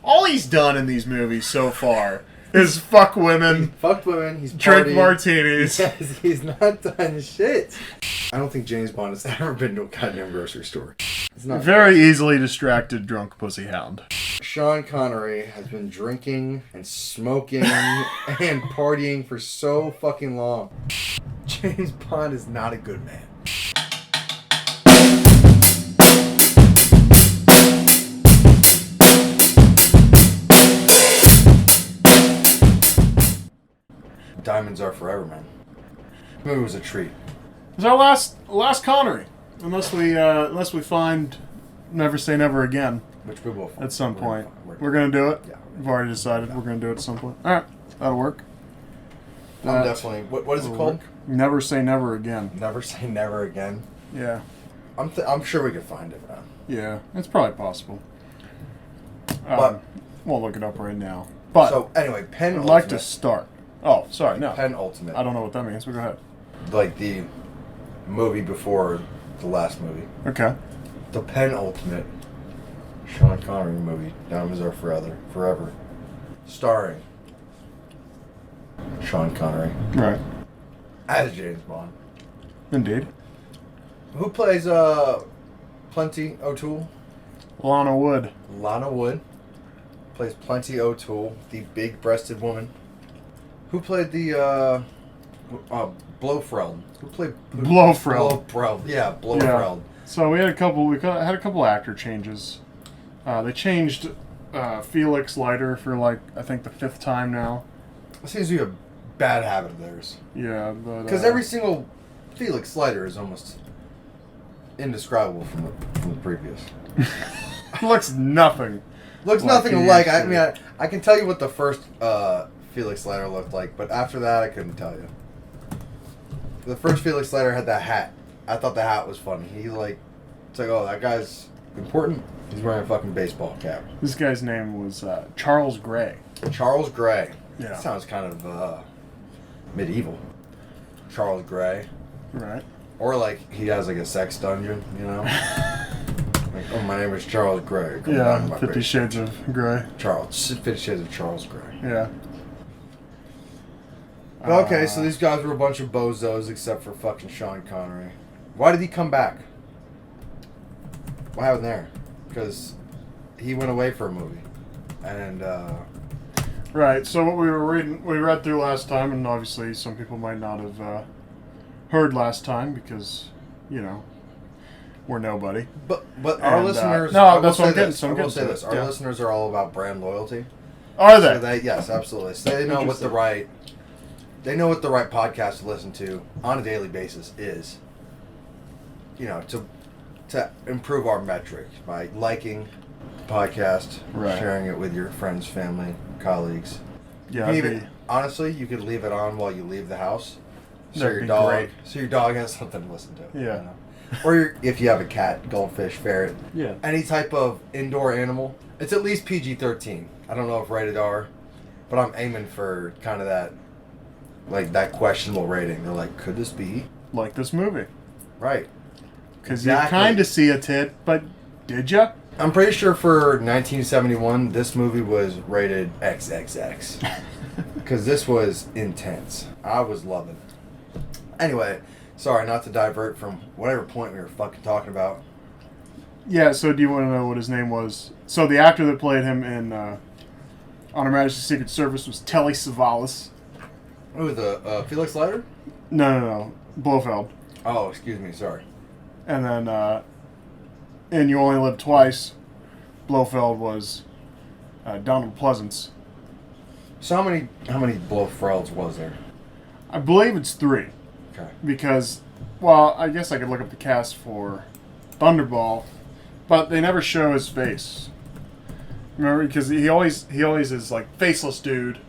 All he's done in these movies so far is fuck women. He fucked women. He's drink partied. martinis. Yes, he's not done shit. I don't think James Bond has ever been to a goddamn grocery store. It's not very easily distracted drunk pussy hound. Sean Connery has been drinking and smoking and partying for so fucking long. James Bond is not a good man. Diamonds are forever, man. The movie was a treat. It's our last Connery, unless we find Never Say Never Again. Which we will find. At some point. We're gonna do it. Yeah. We've already decided we're gonna do it at some point. All right, that'll work. I'm definitely. What is it called? Work. Never Say Never Again. Never Say Never Again. Yeah. I'm sure we could find it, man. Yeah, it's probably possible. But we'll look it up right now. But so anyway, I'd penultimate. like to start. Oh, sorry, no. Penultimate. I don't know what that means, but go ahead. Like the movie before the last movie. Okay. The penultimate Sean Connery movie, Diamonds Are Forever. Starring Sean Connery. Right. As James Bond. Indeed. Who plays Plenty O'Toole? Lana Wood. Lana Wood plays Plenty O'Toole, the big-breasted woman. Who played the Blofeld? Who played Blofeld? Yeah, Blofeld. Yeah. So we had a couple actor changes. They changed Felix Leiter for I think the 5th time now. It seems to be a bad habit of theirs. Yeah, but Because every single Felix Leiter is almost indescribable from the previous. looks nothing. Looks like nothing he alike. used I to. mean, I can tell you what the first Felix Leiter looked like, but after that, I couldn't tell you. The first Felix Leiter had that hat. I thought the hat was funny. It's like, oh, that guy's important. He's wearing a fucking baseball cap. This guy's name was Charles Gray. Charles Gray. Yeah. That sounds kind of medieval. Charles Gray. Right. Or he has a sex dungeon, you know? Oh, my name is Charles Gray. Come down to my 50 basement. Shades of Gray. 50 Shades of Charles Gray. Yeah. Okay, so these guys were a bunch of bozos except for fucking Sean Connery. Why did he come back? What happened there? Because he went away for a movie. And, Right, so what we read through last time, and obviously some people might not have heard last time because, we're nobody. But our listeners... No, that's what I'm getting. I will say this. Our listeners are all about brand loyalty. Are they? So yes, absolutely. So they know what the right podcast to listen to on a daily basis is. To improve our metrics by liking the podcast, right. Sharing it with your friends, family, colleagues. Yeah. Honestly, you could leave it on while you leave the house, so That'd your be dog, great. so your dog has something to listen to. Yeah. Or if you have a cat, goldfish, ferret, Yeah. any type of indoor animal. It's at least PG-13. I don't know if rated R, but I'm aiming for kind of that questionable rating. They're like, could this be? Like this movie. Right. Because Exactly. you kind of see a tit, but did ya? I'm pretty sure for 1971, this movie was rated XXX. Because this was intense. I was loving it. Anyway, sorry, not to divert from whatever point we were fucking talking about. Yeah, so do you want to know what his name was? So the actor that played him in On Her Majesty's Secret Service was Telly Savalas. Ooh, the Felix Leiter? No. Blofeld. Oh, excuse me, sorry. And then in You Only Live Twice, Blofeld was Donald Pleasance. So how many Blofelds was there? I believe it's 3. Okay. Because, well, I guess I could look up the cast for Thunderball, but they never show his face. Remember, because he always is faceless dude,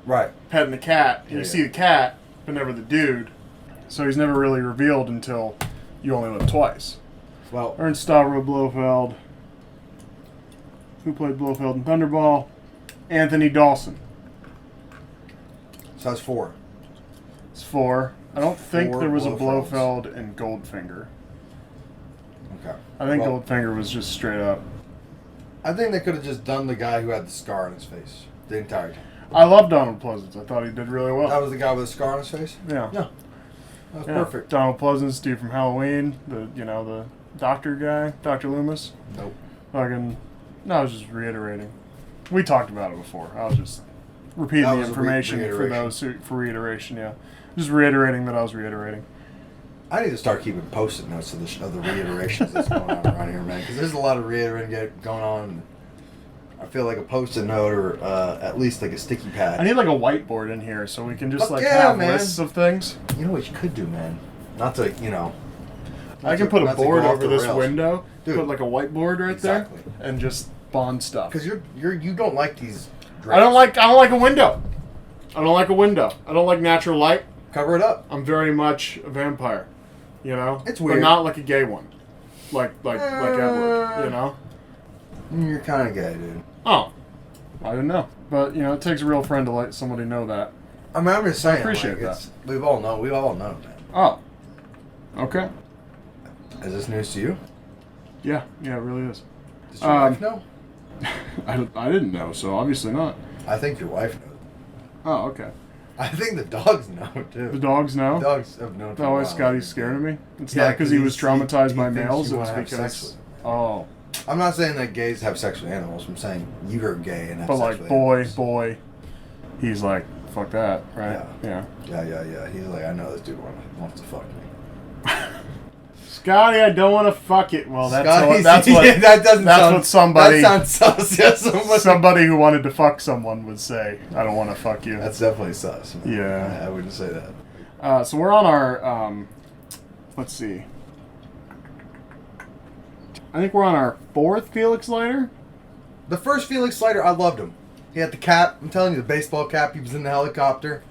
Right. petting the cat. And you see the cat, but never the dude. So he's never really revealed until You Only Live Twice. Well, Ernst Stavro Blofeld. Who played Blofeld in Thunderball? Anthony Dawson. so that's 4. It's 4. I don't think 4 there was a Blofelds. Blofeld in Goldfinger. Okay. I think Goldfinger was just straight up. I think they could have just done the guy who had the scar on his face the entire time. I love Donald Pleasance. I thought he did really well. That was the guy with the scar on his face? Yeah. Yeah. That was perfect. Donald Pleasance, dude from Halloween, the doctor guy, Dr. Loomis. Nope. Fucking, no, I was just reiterating. We talked about it before. I was just repeating the information for those for reiteration. Yeah, just reiterating that I was reiterating. I need to start keeping post-it notes of the reiterations that's going on around here, man. Because there's a lot of reiterating going on. I feel like a post-it note or at least like a sticky pad. I need like a whiteboard in here so we can just have lists of things. You know what you could do, man? Not to, I can put a board over this rails. Window, Dude, put like a whiteboard right there, and just bond stuff. Because you don't like these drapes. I don't like a window. I don't like a window. I don't like natural light. Cover it up. I'm very much a vampire. It's weird. But not like a gay one. Like Edward, You're kind of gay, dude. Oh. I didn't know. But, it takes a real friend to let somebody know that. I mean, I'm just saying. I appreciate that. We've all known, man. Oh. Okay. Is this news to you? Yeah, it really is. Does your wife know? I didn't know, so obviously not. I think your wife knows. Oh, okay. I think the dogs know, too. The dogs know? The dogs have known. Oh, Scotty's scared of me? It's not because he was traumatized by males, it was because... Oh. I'm not saying that gays have sex with animals. I'm saying you're gay and have but sex with animals. boy, he's like, fuck that, right? Yeah. He's like, I know this dude wants to fuck me. Scotty, I don't want to fuck it. Well, that's what somebody... That sounds sus. Yeah, somebody who wanted to fuck someone would say, I don't want to fuck you. That's definitely sus. Man. Yeah. I wouldn't say that. So we're on our... let's see. I think we're on our 4th Felix Leiter. The first Felix Leiter, I loved him. He had the cap. I'm telling you, the baseball cap. He was in the helicopter.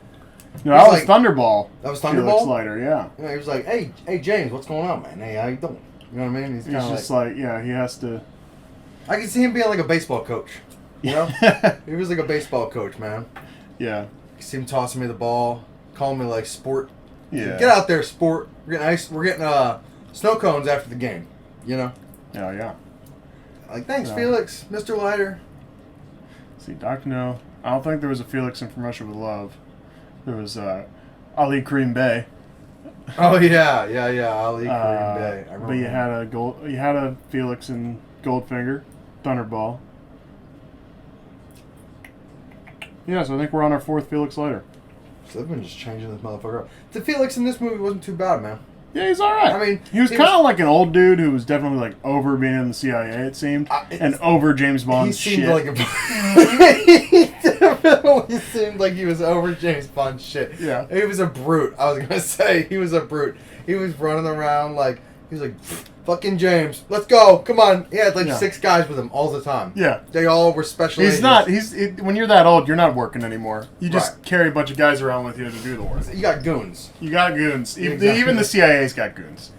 No, that was Thunderball. That was Thunderball? Felix Leiter, yeah. He was like, hey, James, what's going on, man? Hey, how you doing? You know what I mean? He's just like, he has to... I can see him being like a baseball coach. You know? He was like a baseball coach, man. Yeah. You see him tossing me the ball, calling me like sport. Yeah. Get out there, sport. We're getting snow cones after the game. Yeah. Like, thanks, Felix, Mr. Leiter. See, Doc, no. I don't think there was a Felix in From Russia with Love. There was Ali Kareem Bey. Oh yeah, Ali Kareem Bey. I remember. But you had a Felix in Goldfinger, Thunderball. Yeah, so I think we're on our 4th Felix Leiter. So they've been just changing this motherfucker up. The Felix in this movie wasn't too bad, man. Yeah, he's all right. I mean, he was kind of like an old dude who was definitely like over being in the CIA. It seemed, and over James Bond's shit. He definitely seemed like he was over James Bond's shit. Yeah, he was a brute. I was gonna say he was a brute. He was running around like he was like, fucking James, let's go, come on. He had like 6 guys with him all the time. Yeah, they all were special. When you're that old, you're not working anymore. You just carry a bunch of guys around with you to do the work. You got goons. Exactly. Even the CIA's got goons.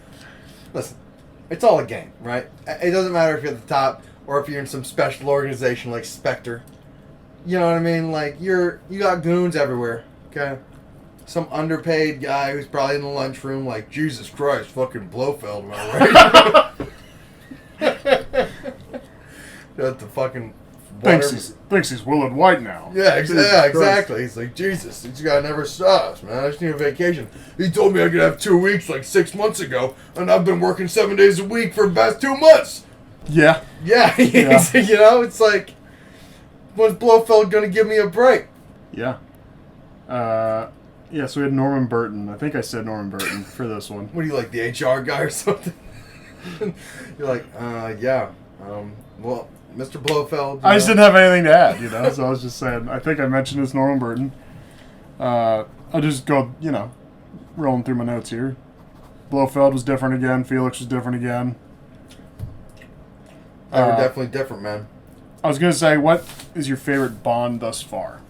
Listen, it's all a game, right? It doesn't matter if you're at the top or if you're in some special organization like Spectre. You know what I mean? Like you got goons everywhere. Okay. Some underpaid guy who's probably in the lunchroom like, Jesus Christ, fucking Blofeld, am I right? Got the fucking thinks he's Willard White now. Yeah, exactly. He's like, Jesus, this guy never stops, man. I just need a vacation. He told me I could have 2 weeks like 6 months ago, and I've been working 7 days a week for the past 2 months. Yeah. Yeah. It's like, when's Blofeld gonna give me a break? Yeah. Yeah, so we had Norman Burton. I think I said Norman Burton for this one. What are you, like, the HR guy or something? You're like, yeah. Well, Mr. Blofeld. I just didn't have anything to add, so I was just saying, I think I mentioned this Norman Burton. I'll just go, rolling through my notes here. Blofeld was different again. Felix was different again. They were definitely different, man. I was going to say, what is your favorite Bond thus far?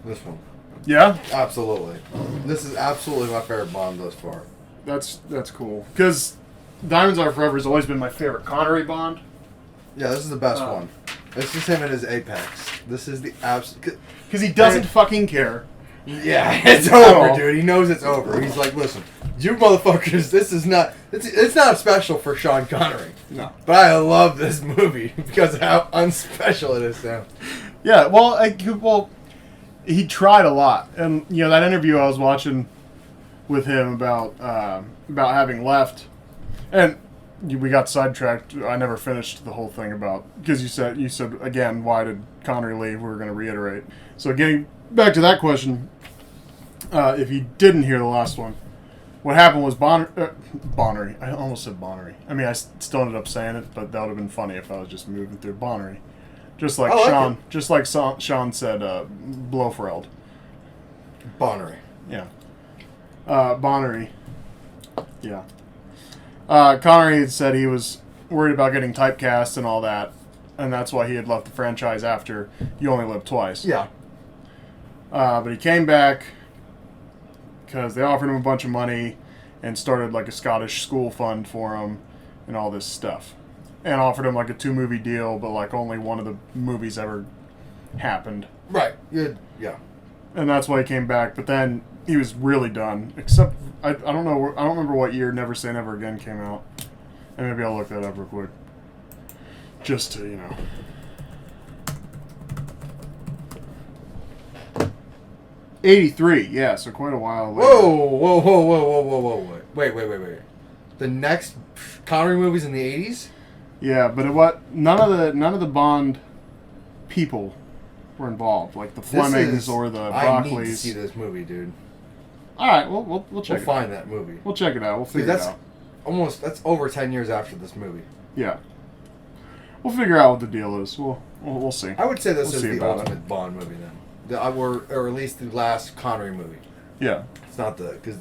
This one. Yeah? Absolutely. This is absolutely my favorite Bond thus far. That's cool. Because Diamonds Are Forever has always been my favorite Connery Bond. Yeah, this is the best one. This is him at his apex. This is the absolute... Because he doesn't fucking care. Yeah, it's over, dude. He knows it's over. He's like, listen, You motherfuckers, this is not... It's not special for Sean Connery. No. But I love this movie because of how unspecial it is now. Yeah, well, he tried a lot. And, that interview I was watching with him about having left... And we got sidetracked. I never finished the whole thing about... Because you said, again, why did Connery leave? We were going to reiterate. So getting back to that question, if you didn't hear the last one, what happened was Bonnery. I almost said Bonnery. I mean, I still ended up saying it, but that would have been funny if I was just moving through Bonnery. Just like Sean. Just like Sean said, Blofeld. Bonnery. Yeah. Bonnery. Yeah. Connery had said he was worried about getting typecast and all that, and that's why he had left the franchise after You Only Live Twice. Yeah. But he came back because they offered him a bunch of money and started like a Scottish school fund for him and all this stuff. And offered him like a 2-movie deal, but like only one of the movies ever happened. Right. Yeah. And that's why he came back. But then he was really done. Except, I don't know, I don't remember what year Never Say Never Again came out. And maybe I'll look that up real quick. Just to, 83, yeah, so quite a while later. Whoa. Wait. The next Connery movies in the 80s? Yeah, but none of the Bond people were involved, like the Flemings or the Broccoli's. I need to see this movie, dude. All right, we'll check it out. We'll find that movie. We'll check it out. We'll figure it out. That's over 10 years after this movie. Yeah. We'll figure out what the deal is. We'll see. I would say this is the ultimate Bond movie then. Or at least the last Connery movie. Yeah. It's not because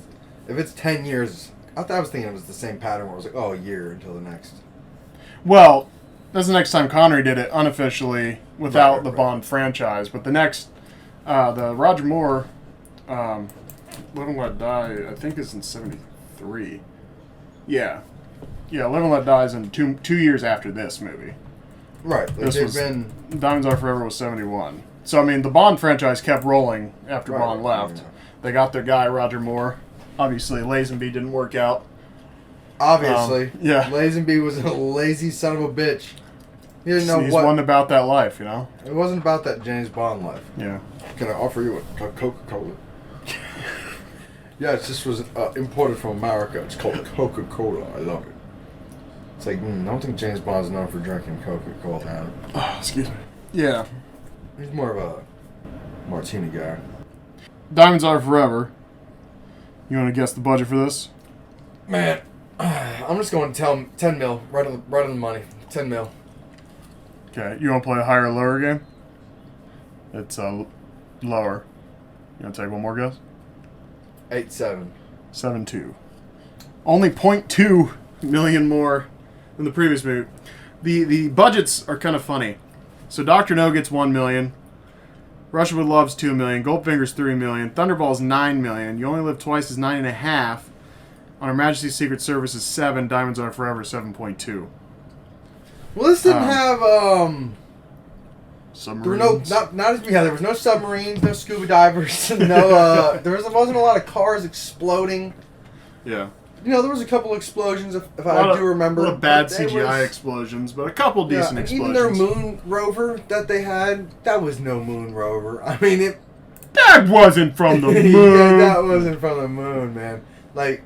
if it's 10 years, I was thinking it was the same pattern where it was like, a year until the next. Well, that's the next time Connery did it unofficially without the Bond franchise. But the next, the Roger Moore, Live and Let Die, I think is in 73. Yeah. Yeah, Live and Let Die is in two years after this movie. Right. Like Diamonds Are Forever was 71. So, I mean, the Bond franchise kept rolling after Bond left. Yeah. They got their guy, Roger Moore. Obviously, Lazenby didn't work out. Obviously. Yeah. Lazenby was a lazy son of a bitch. He didn't know He's one about that life, It wasn't about that James Bond life. Yeah. Can I offer you a Coca-Cola? Yeah, it just was imported from America. It's called Coca-Cola. I love it. It's like, I don't think James Bond's known for drinking Coca-Cola. Oh, excuse me. Yeah. He's more of a martini guy. Diamonds Are Forever. You want to guess the budget for this? Man, I'm just going to 10 mil. Right on the money. 10 mil. Okay. You want to play a higher or lower game? It's lower. You want to take one more guess? 8.7. 7.2. Only 0.2 million more than the previous movie. The budgets are kind of funny. So Dr. No gets 1 million. Russia with Love's 2 million. Goldfinger's 3 million. Thunderball's 9 million. You Only Live Twice is 9.5. On Her Majesty's Secret Service is 7. Diamonds Are Forever 7.2. Well, this didn't have submarines. There was no submarines, no scuba divers, no. Wasn't a lot of cars exploding. Yeah. There was a couple explosions, if I do remember. A lot of bad CGI explosions, but a couple decent explosions. Even their moon rover that they had, that was no moon rover. I mean, that wasn't from the moon. Yeah, that wasn't from the moon, man. Like,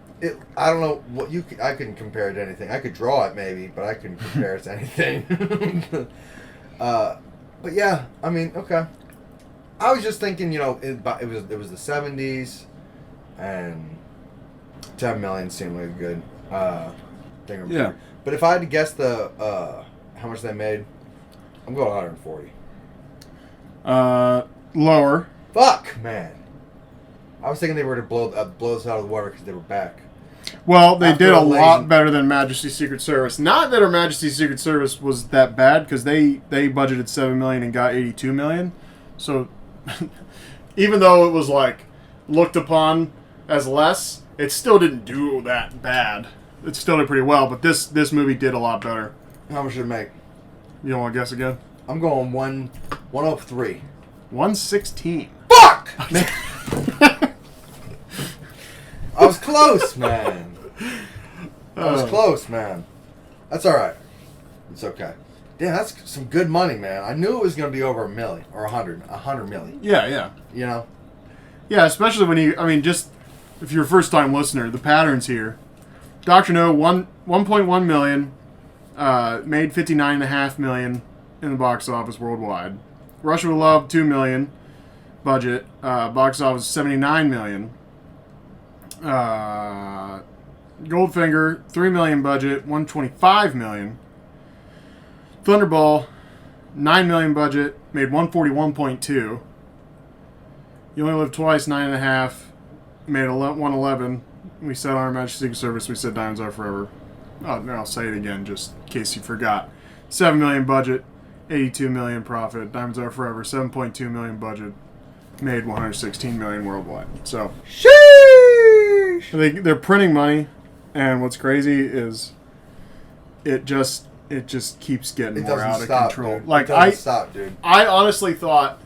I don't know what I couldn't compare it to anything. I could draw it maybe, but I couldn't compare it to anything. But yeah, I mean, okay. I was just thinking, it was the 70s, and 10 million seemed like a good thing. Yeah. But if I had to guess how much they made, I'm going 140. Lower. Fuck, man. I was thinking they were to blow us out of the water because they were back. Well, they did a lot better than Majesty's Secret Service. Not that Her Majesty's Secret Service was that bad, because they budgeted 7 million and got 82 million. So, even though it was like looked upon as less, it still didn't do that bad. It still did pretty well, but this movie did a lot better. How much did it make? You don't want to guess again? I'm going 103. 116. Fuck! I was close. close, man. That was close, man. That's all right. It's okay. Damn, that's some good money, man. I knew it was going to be over $1 million or 100 million. Yeah. You know? Yeah, especially when just if you're a first-time listener, the patterns here. Dr. No, 1.1 million, made $59.5 million in the box office worldwide. Russia with Love, $2 million budget, box office $79 million. Goldfinger, $3 million budget, $125 million. Thunderball, $9 million budget, made $141.2. You Only Live Twice, $9.5, made $111. We said Our Majesty's Secret Service, we said Diamonds Are Forever. Oh, no, I'll say it again just in case you forgot. $7 million budget, $82 million profit. Diamonds Are Forever, $7.2 million budget, made $116 million worldwide. So, sheesh! They're printing money, and what's crazy is it just keeps getting more out of control. Dude. Like it doesn't stop, dude. I honestly thought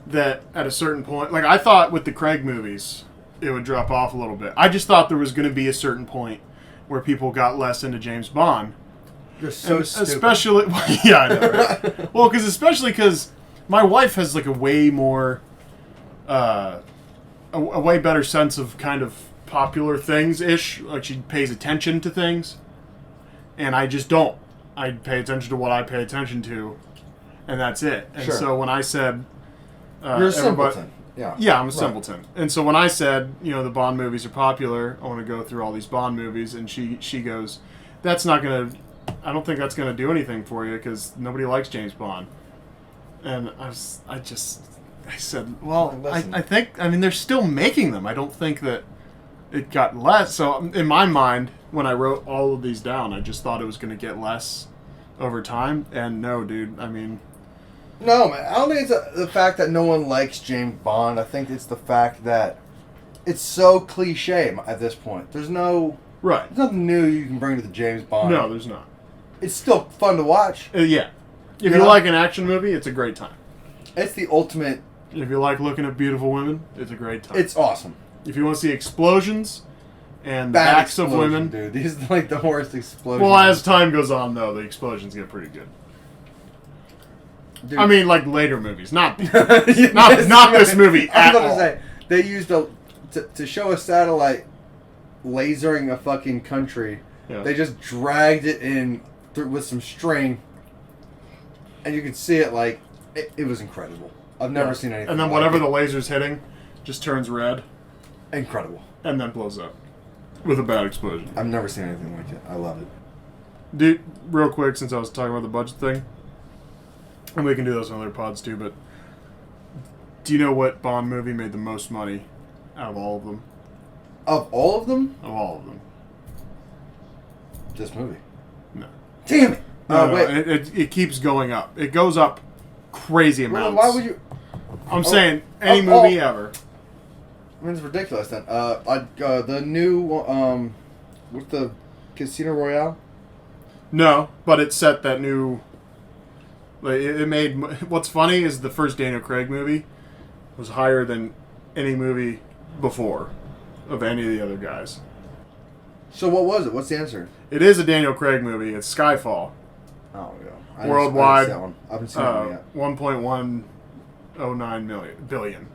that at a certain point, like I thought with the Craig movies, it would drop off a little bit. I just thought there was going to be a certain point where people got less into James Bond. You're so stupid. Especially, yeah, I know, right? Well, because my wife has like a way more, a way better sense of kind of popular things-ish. Like she pays attention to things. And I just don't. I pay attention to what I pay attention to, and that's it. And so when I said... You're a simpleton. Yeah, I'm a simpleton. And so when I said, the Bond movies are popular, I want to go through all these Bond movies, and she goes, that's not going to... I don't think that's going to do anything for you, because nobody likes James Bond. And I said, well, I think... I mean, they're still making them. I don't think that it got less. So in my mind... When I wrote all of these down, I just thought it was going to get less over time. And no, dude, I mean... No, man. I don't think it's the fact that no one likes James Bond. I think it's the fact that it's so cliche at this point. There's no... Right. There's nothing new you can bring to the James Bond. No, there's not. It's still fun to watch. Yeah. If you like an action movie, it's a great time. It's the ultimate... If you like looking at beautiful women, it's a great time. It's awesome. If you want to see explosions... And the backs of women. Dude. These are like the worst explosions. Well, as time goes on, though, the explosions get pretty good. Dude. I mean, like later movies, not this movie at all. I was about to say, they used to show a satellite lasering a fucking country. Yeah. They just dragged it in with some string, and you could see it like it was incredible. I've never seen anything. And then whatever the laser's hitting, just turns red. Incredible. And then blows up. With a bad explosion. I've never seen anything like it. I love it. Dude, real quick, since I was talking about the budget thing, and we can do this on other pods too, but do you know what Bond movie made the most money out of all of them? Of all of them? Of all of them. This movie? No. Damn it! No, wait. It keeps going up. It goes up crazy amounts. Well, why would you... I'm saying any movie ever. I mean, it's ridiculous then. The new, with the Casino Royale? No, but it set that new, like, it made, what's funny is the first Daniel Craig movie was higher than any movie before of any of the other guys. So what was it? What's the answer? It is a Daniel Craig movie. It's Skyfall. Oh, yeah. Worldwide, I haven't seen that one yet. 1.109 billion.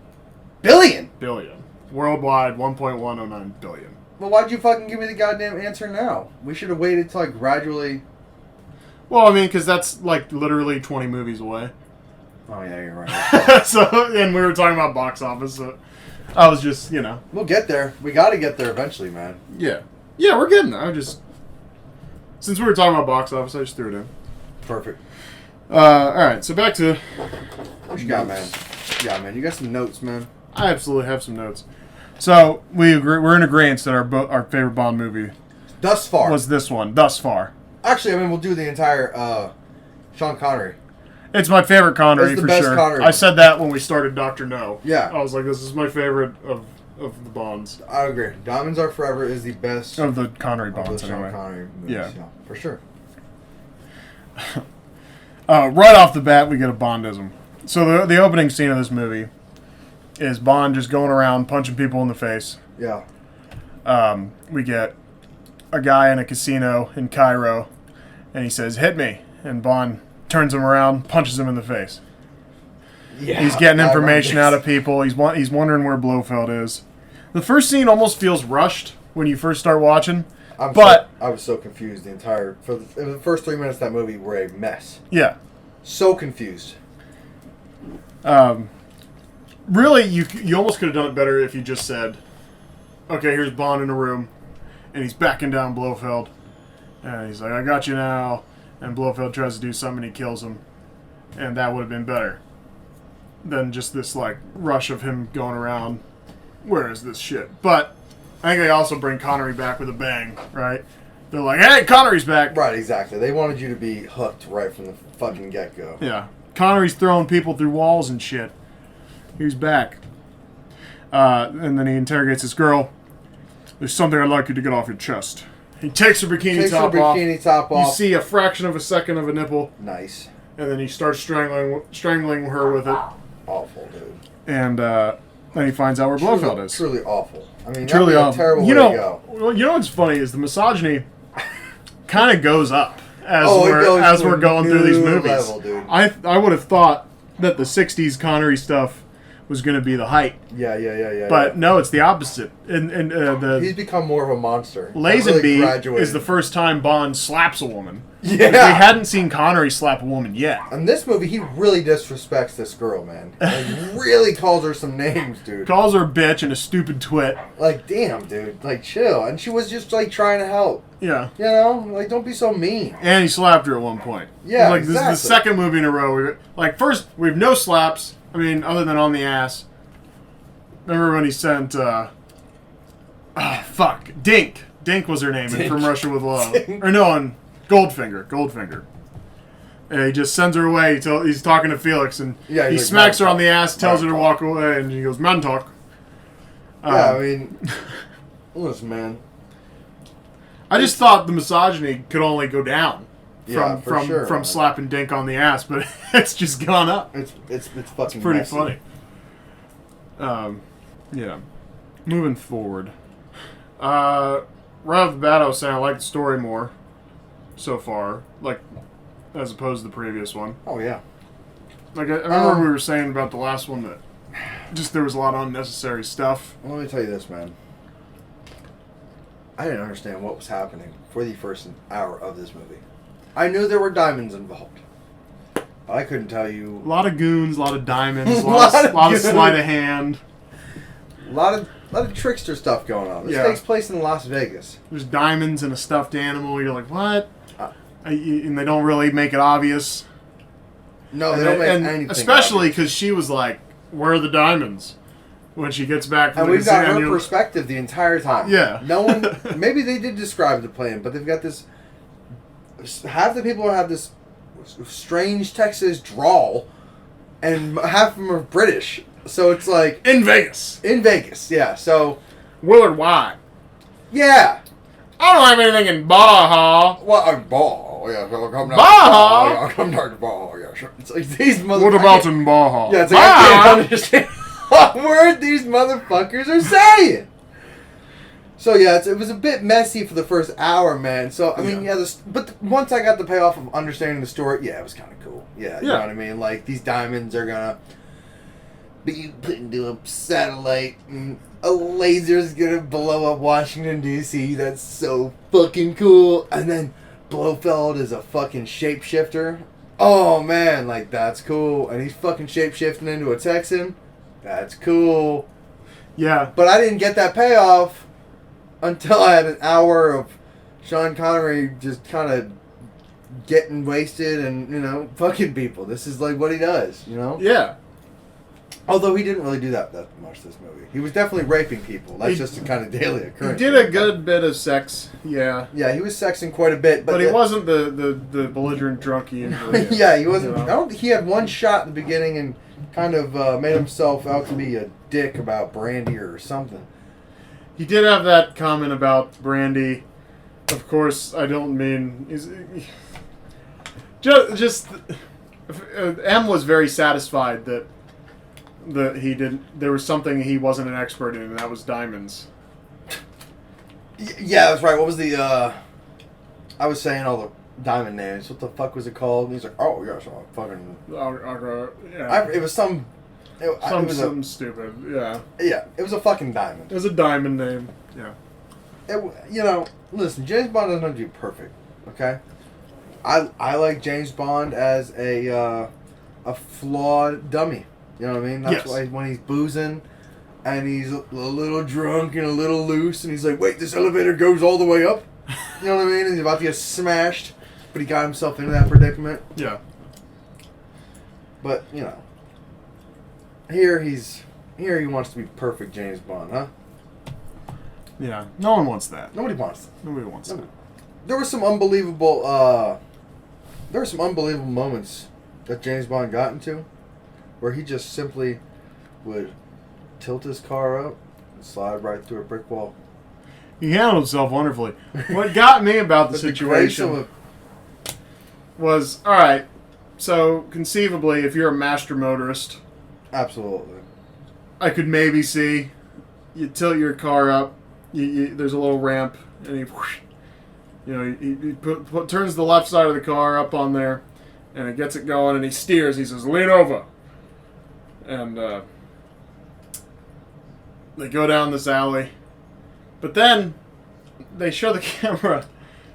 Billion? Billion. Worldwide, 1.109 billion. Well, why'd you fucking give me the goddamn answer now? We should have waited till I gradually... Well, I mean, because that's like literally 20 movies away. Oh, yeah, you're right. And we were talking about box office, so I was just, We'll get there. We got to get there eventually, man. Yeah. Yeah, we're getting there. Since we were talking about box office, I just threw it in. Perfect. All right, so back to... What you got, man? Yeah, man. You got some notes, man. I absolutely have some notes. So we're in agreement that our favorite Bond movie thus far was this one. Thus far, actually, I mean, we'll do the entire Sean Connery. It's my favorite Connery for sure. Connery. I said that when we started Dr. No. Yeah, I was like, this is my favorite of the Bonds. I agree. Diamonds Are Forever is the best of the Connery Bonds. Of the Sean Connery movies. Yeah, for sure. Right off the bat, we get a Bondism. So the opening scene of this movie is Bond just going around punching people in the face. Yeah. We get a guy in a casino in Cairo, and he says, "Hit me," and Bond turns him around, punches him in the face. Yeah, He's getting information out of people. He's wondering where Blofeld is. The first scene almost feels rushed when you first start watching, I was so confused. The first 3 minutes of that movie were a mess. Yeah. So confused. Really, you almost could have done it better if you just said, "Okay, here's Bond in a room, and he's backing down Blofeld, and he's like, 'I got you now,' and Blofeld tries to do something, and he kills him, and that would have been better than just this like rush of him going around. Where is this shit?" But I think they also bring Connery back with a bang, right? They're like, "Hey, Connery's back!" Right, exactly. They wanted you to be hooked right from the fucking get-go. Yeah, Connery's throwing people through walls and shit. He's back. And then he interrogates this girl. "There's something I'd like you to get off your chest." He takes her bikini top off. You see a fraction of a second of a nipple. Nice. And then he starts strangling her with it. Awful, dude. And then he finds out where Blofeld is. Truly awful. I mean, Truly that'd be a terrible way to go. Well, you know what's funny is the misogyny kind of goes up as we're going through these movies. Level, dude. I would have thought that the 60s Connery stuff was going to be the height. Yeah. But no, it's the opposite. And he's become more of a monster. Lazenby is the first time Bond slaps a woman. Yeah. We hadn't seen Connery slap a woman yet. In this movie, he really disrespects this girl, man. Like, really calls her some names, dude. Calls her a bitch and a stupid twit. Like, damn, dude. Like, chill. And she was just, like, trying to help. Yeah. You know? Like, don't be so mean. And he slapped her at one point. Yeah, like, exactly. This is the second movie in a row. First, we have no slaps. I mean, other than on the ass. Remember when he sent, Dink. Dink was her name in From Russia with Love. Dink. Or no, on Goldfinger. And he just sends her away. He's talking to Felix, and he smacks her on the ass, tells her to walk away, and he goes, "Man talk." Yeah, I mean, listen, man. I just thought the misogyny could only go down sure, from slapping Dink on the ass, but it's just gone up. It's fucking pretty messy. funny. Yeah. Moving forward. Right off the bat, I was saying I like the story more so far, like as opposed to the previous one. Oh yeah. Like I remember we were saying about the last one that just there was a lot of unnecessary stuff. Well, let me tell you this, man. I didn't understand what was happening for the first hour of this movie. I knew there were diamonds involved. I couldn't tell you. A lot of goons, a lot of diamonds, a lot of sleight of hand. A lot of trickster stuff going on. This takes place in Las Vegas. There's diamonds and a stuffed animal. You're like, what? And they don't really make it obvious. No, they don't make anything. Especially because she was like, "Where are the diamonds?" When she gets back from and we've got her perspective the entire time. Yeah. No one. Maybe they did describe the plan, but they've got this. Half the people have this strange Texas drawl, and half of them are British. So it's like in Vegas, yeah. So Willard White, yeah. I don't have anything in Baja. What Baja? Yeah, come down. Baja. Yeah, come down to Baja. Yeah, sure. It's like these motherfuckers. What about in Baja? Yeah, it's like I can't understand what word these motherfuckers are saying. So yeah, it was a bit messy for the first hour, man. So I mean, but once I got the payoff of understanding the story, yeah, it was kind of cool. Yeah, you know what I mean. Like these diamonds are gonna be put into a satellite, and a laser's gonna blow up Washington D.C. That's so fucking cool. And then Blofeld is a fucking shapeshifter. Oh man, like that's cool. And he's fucking shapeshifting into a Texan. That's cool. Yeah, but I didn't get that payoff until I had an hour of Sean Connery just kind of getting wasted and, fucking people. This is like what he does, Yeah. Although he didn't really do that much this movie. He was definitely raping people. That's just a kind of daily occurrence. He did a good bit of sex, yeah. Yeah, he was sexing quite a bit. But he wasn't the belligerent drunk he usually is. Yeah, he wasn't. I don't think he had one shot in the beginning and kind of made himself out to be a dick about Brandy or something. He did have that comment about Brandy. Of course, I don't mean... Just M was very satisfied that he didn't... There was something he wasn't an expert in, and that was diamonds. Yeah, that's right. What was the? I was saying all the diamond names. What the fuck was it called? And he's like, oh yeah, so fucking. Yeah. It was some. It was something stupid. Yeah. Yeah, it was a fucking diamond. It was a diamond name. Yeah. Listen, James Bond doesn't have to be perfect. Okay. I like James Bond as a flawed dummy. You know what I mean? That's why when he's boozing and he's a little drunk and a little loose and he's like, wait, this elevator goes all the way up? You know what I mean? And he's about to get smashed, but he got himself into that predicament. Yeah. But, here he wants to be perfect James Bond, huh? Yeah. No one wants that. Nobody wants that. Nobody wants that. There were some unbelievable moments that James Bond got into where he just simply would tilt his car up and slide right through a brick wall. He handled himself wonderfully. What got me about the situation was, all right, so conceivably, if you're a master motorist, absolutely, I could maybe see you tilt your car up, there's a little ramp, and he turns the left side of the car up on there, and it gets it going, and he steers. He says, lean over. And they go down this alley. But then they show the camera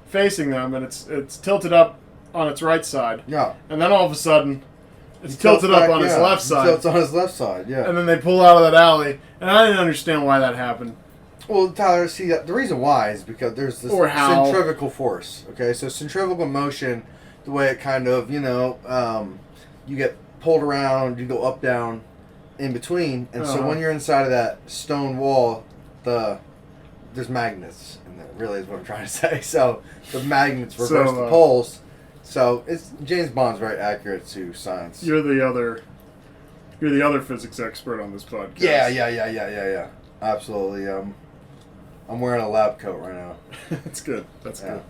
facing them, and it's tilted up on its right side. Yeah. And then all of a sudden, it's tilted up on his left side. Tilts on his left side, yeah. And then they pull out of that alley, and I didn't understand why that happened. Well, Tyler, see, the reason why is because there's this centrifugal force, okay? So centrifugal motion, the way it kind of, you get pulled around, you go up, down, in between, and so when you're inside of that stone wall, there's magnets in there, really is what I'm trying to say. So the magnets reverse the poles. So James Bond's very accurate to science. You're the other physics expert on this podcast. Yeah. Absolutely. I'm wearing a lab coat right now. That's good. That's good.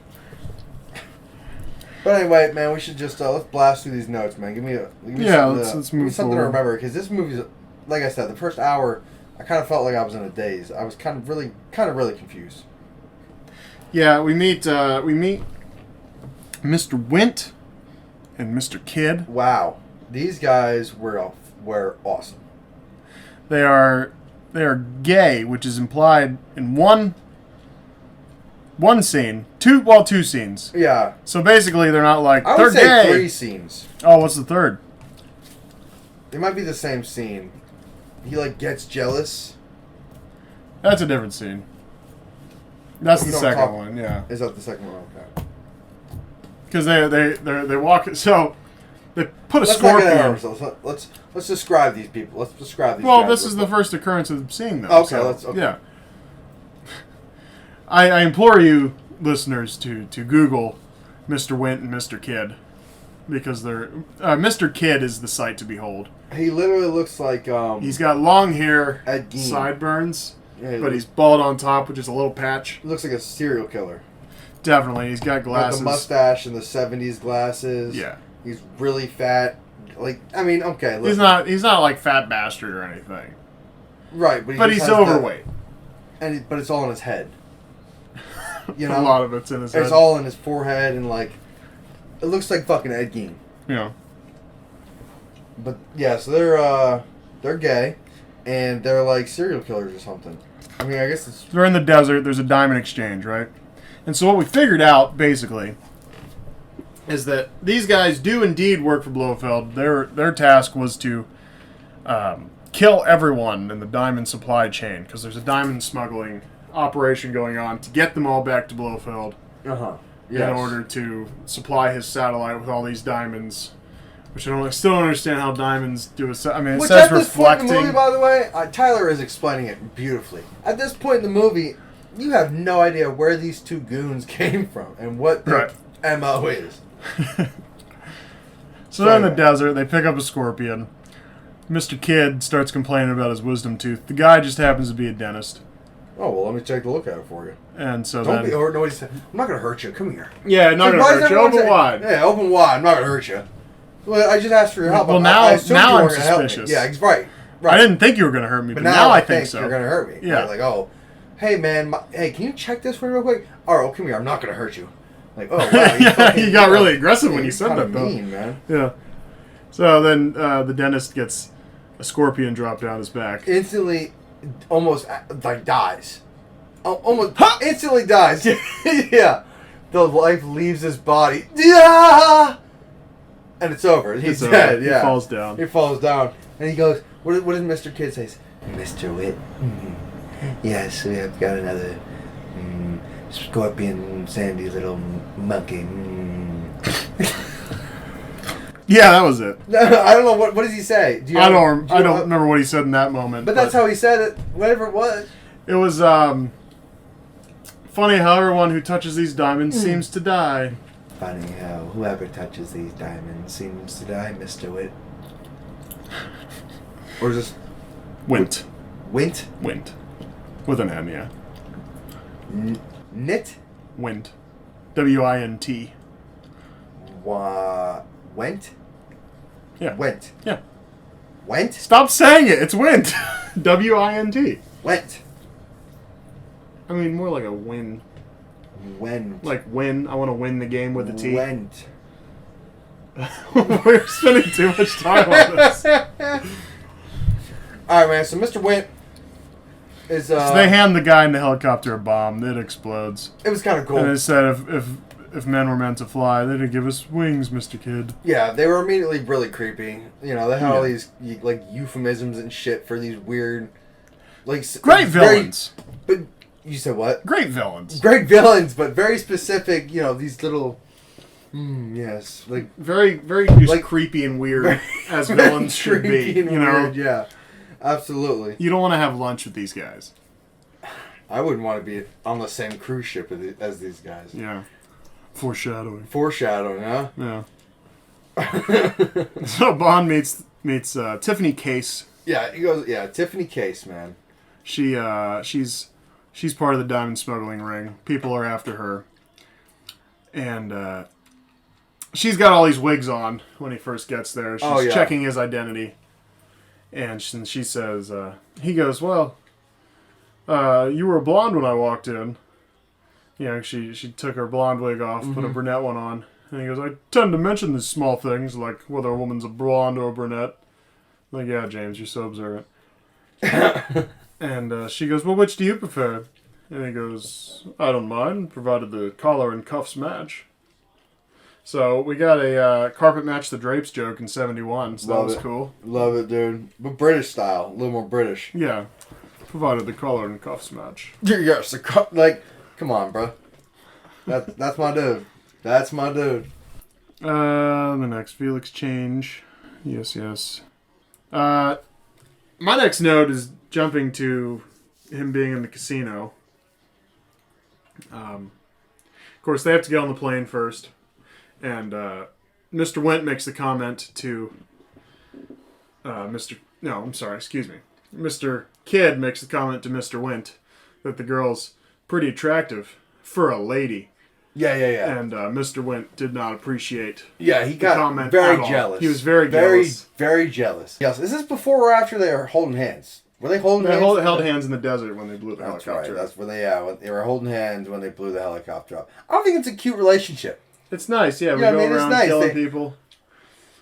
But anyway, man, we should just let's blast through these notes, man. Give me let's move something forward. to remember, because this movie's, like I said, the first hour, I kind of felt like I was in a daze. I was kind of really confused. Yeah, we meet Mr. Wint and Mr. Kidd. Wow, these guys were awesome. They are gay, which is implied in one scene. Two scenes. Yeah. So basically, they're not like, I they're would say gay. 3 scenes. Oh, what's the third? It might be the same scene. He gets jealous. That's a different scene. That's the second one. Yeah. Is that the second one? Okay. Because they walk. So they put a scorpion. Let's describe these people. Let's describe these. Well, guys this is the first occurrence of seeing them. Okay. So, yeah. I implore you, listeners, to Google Mr. Wint and Mr. Kidd, because Mr. Kidd is the sight to behold. He literally looks like he's got long hair, Ed Gein. sideburns, Yeah, but he's bald on top with just a little patch. He looks like a serial killer. Definitely, he's got glasses. Like the mustache and the '70s glasses. Yeah, he's really fat. Okay. Listen. He's not like fat bastard or anything. Right, but he's overweight. But it's all in his head. A lot of it's in his head. It's all in his forehead and it looks like fucking Ed Gein. Yeah. But yeah, so they're gay, and they're like serial killers or something. I mean, I guess they're in the desert. There's a diamond exchange, right? And so what we figured out basically is that these guys do indeed work for Blofeld. Their task was to kill everyone in the diamond supply chain, because there's a diamond smuggling operation going on to get them all back to Blofeld. Yes. In order to supply his satellite with all these diamonds, which I still don't understand how diamonds do it. I mean, it says reflecting. Point in the movie, by the way, Tyler is explaining it beautifully. At this point in the movie, you have no idea where these two goons came from and what their MO is. So they're in the desert. They pick up a scorpion. Mr. Kidd starts complaining about his wisdom tooth. The guy just happens to be a dentist. Oh, well, let me take a look at it for you. And so I'm not going to hurt you. Come here. Yeah, not going to hurt you. Open wide. Yeah, open wide. I'm not going to hurt you. Well, I just asked for your help. Well, now I'm suspicious. Yeah, right. I didn't think you were going to hurt me, but now I think so. You're going to hurt me. Yeah. Like, oh, hey man, hey, can you check this one real quick? Oh, come here. I'm not gonna hurt you. Like, oh wow, you got really aggressive when you said that, though. Mean, man. Yeah. So then the dentist gets a scorpion dropped down his back. Instantly, almost like dies. Almost instantly dies. Yeah. The life leaves his body. Yeah. And it's over. He's dead. Yeah. He falls down. He falls down, and he goes, "What does Mr. Kid say? Mr. Wit? Yes, we have got another scorpion, sandy little monkey." Yeah, that was it. I don't know what does he say. I don't remember what he said in that moment. But that's how he said it. Whatever it was. It was funny how everyone who touches these diamonds seems to die. Funny how whoever touches these diamonds seems to die, Mr. Wit. Or just Wint. Wint? Wint. With an N, yeah. Knit? Wint. W-I-N-T. Went? Yeah. Went. Yeah. Went? Stop saying it. It's Wint. W-I-N-T. Went. I mean, more like a win. When? Like win. I want to win the game with a T. Went. We're spending too much time on this. Alright, man. So Mr. Wint is... So they hand the guy in the helicopter a bomb. It explodes. It was kind of cool. And it said if men were meant to fly, they'd give us wings, Mr. Kid. Yeah, they were immediately really creepy. You know, they had all these like euphemisms and shit for these weird... like great villains. But you said what? Great villains. Great villains, but very specific, you know, these little... yes. Like very just like, creepy and weird, as villains should be. You know? Weird, yeah. Absolutely. You don't want to have lunch with these guys. I wouldn't want to be on the same cruise ship as these guys. Yeah. Foreshadowing, huh? Yeah. So Bond meets Tiffany Case. Yeah, he goes. Yeah, Tiffany Case, man. She's part of the diamond smuggling ring. People are after her, and she's got all these wigs on when he first gets there. She's checking his identity, and she says, he goes, "Well, you were a blonde when I walked in." You know, she took her blonde wig off, put a brunette one on. And he goes, "I tend to mention these small things, like whether a woman's a blonde or a brunette." I'm like, "Yeah, James, you're so observant." And she goes, "Well, which do you prefer?" And he goes, "I don't mind, provided the collar and cuffs match." So we got a carpet match the drapes joke in 71, so that was cool. Love it, dude. But British style, a little more British. Yeah, provided the collar and cuffs match. Yes, like... Come on, bro. That's my dude. That's my dude. The next Felix change. Yes. My next note is jumping to him being in the casino. Of course, they have to get on the plane first. And Mr. Wint makes the comment to Mr. Kidd makes the comment to Mr. Wint that the girl's pretty attractive for a lady. Yeah. And Mr. Wint did not appreciate he got very jealous. He was very jealous. Very jealous. Yes. Is this before or after they were holding hands? Were they holding hands? They held hands in the desert when they blew the helicopter. That's where they were holding hands when they blew the helicopter up. I don't think it's a cute relationship. It's nice, yeah. We go around killing people.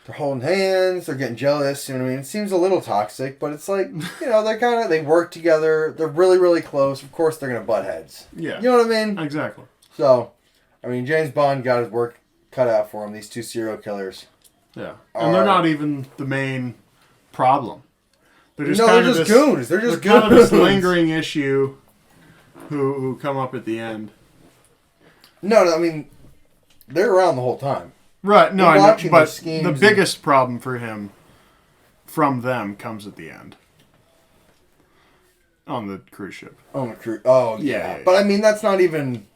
They're holding hands. They're getting jealous. You know what I mean? It seems a little toxic, but it's like, you know, they work together. They're really, really close. Of course, they're gonna butt heads. Yeah. You know what I mean? Exactly. So, I mean, James Bond got his work cut out for him. These two serial killers. Yeah. And they're not even the main problem. They're just goons. They're just kind of this lingering issue who come up at the end. No, I mean, they're around the whole time. Right, no, I know, but the biggest problem for him from them comes at the end. On the cruise ship. On the cruise. Oh, yeah. But I mean, that's not even...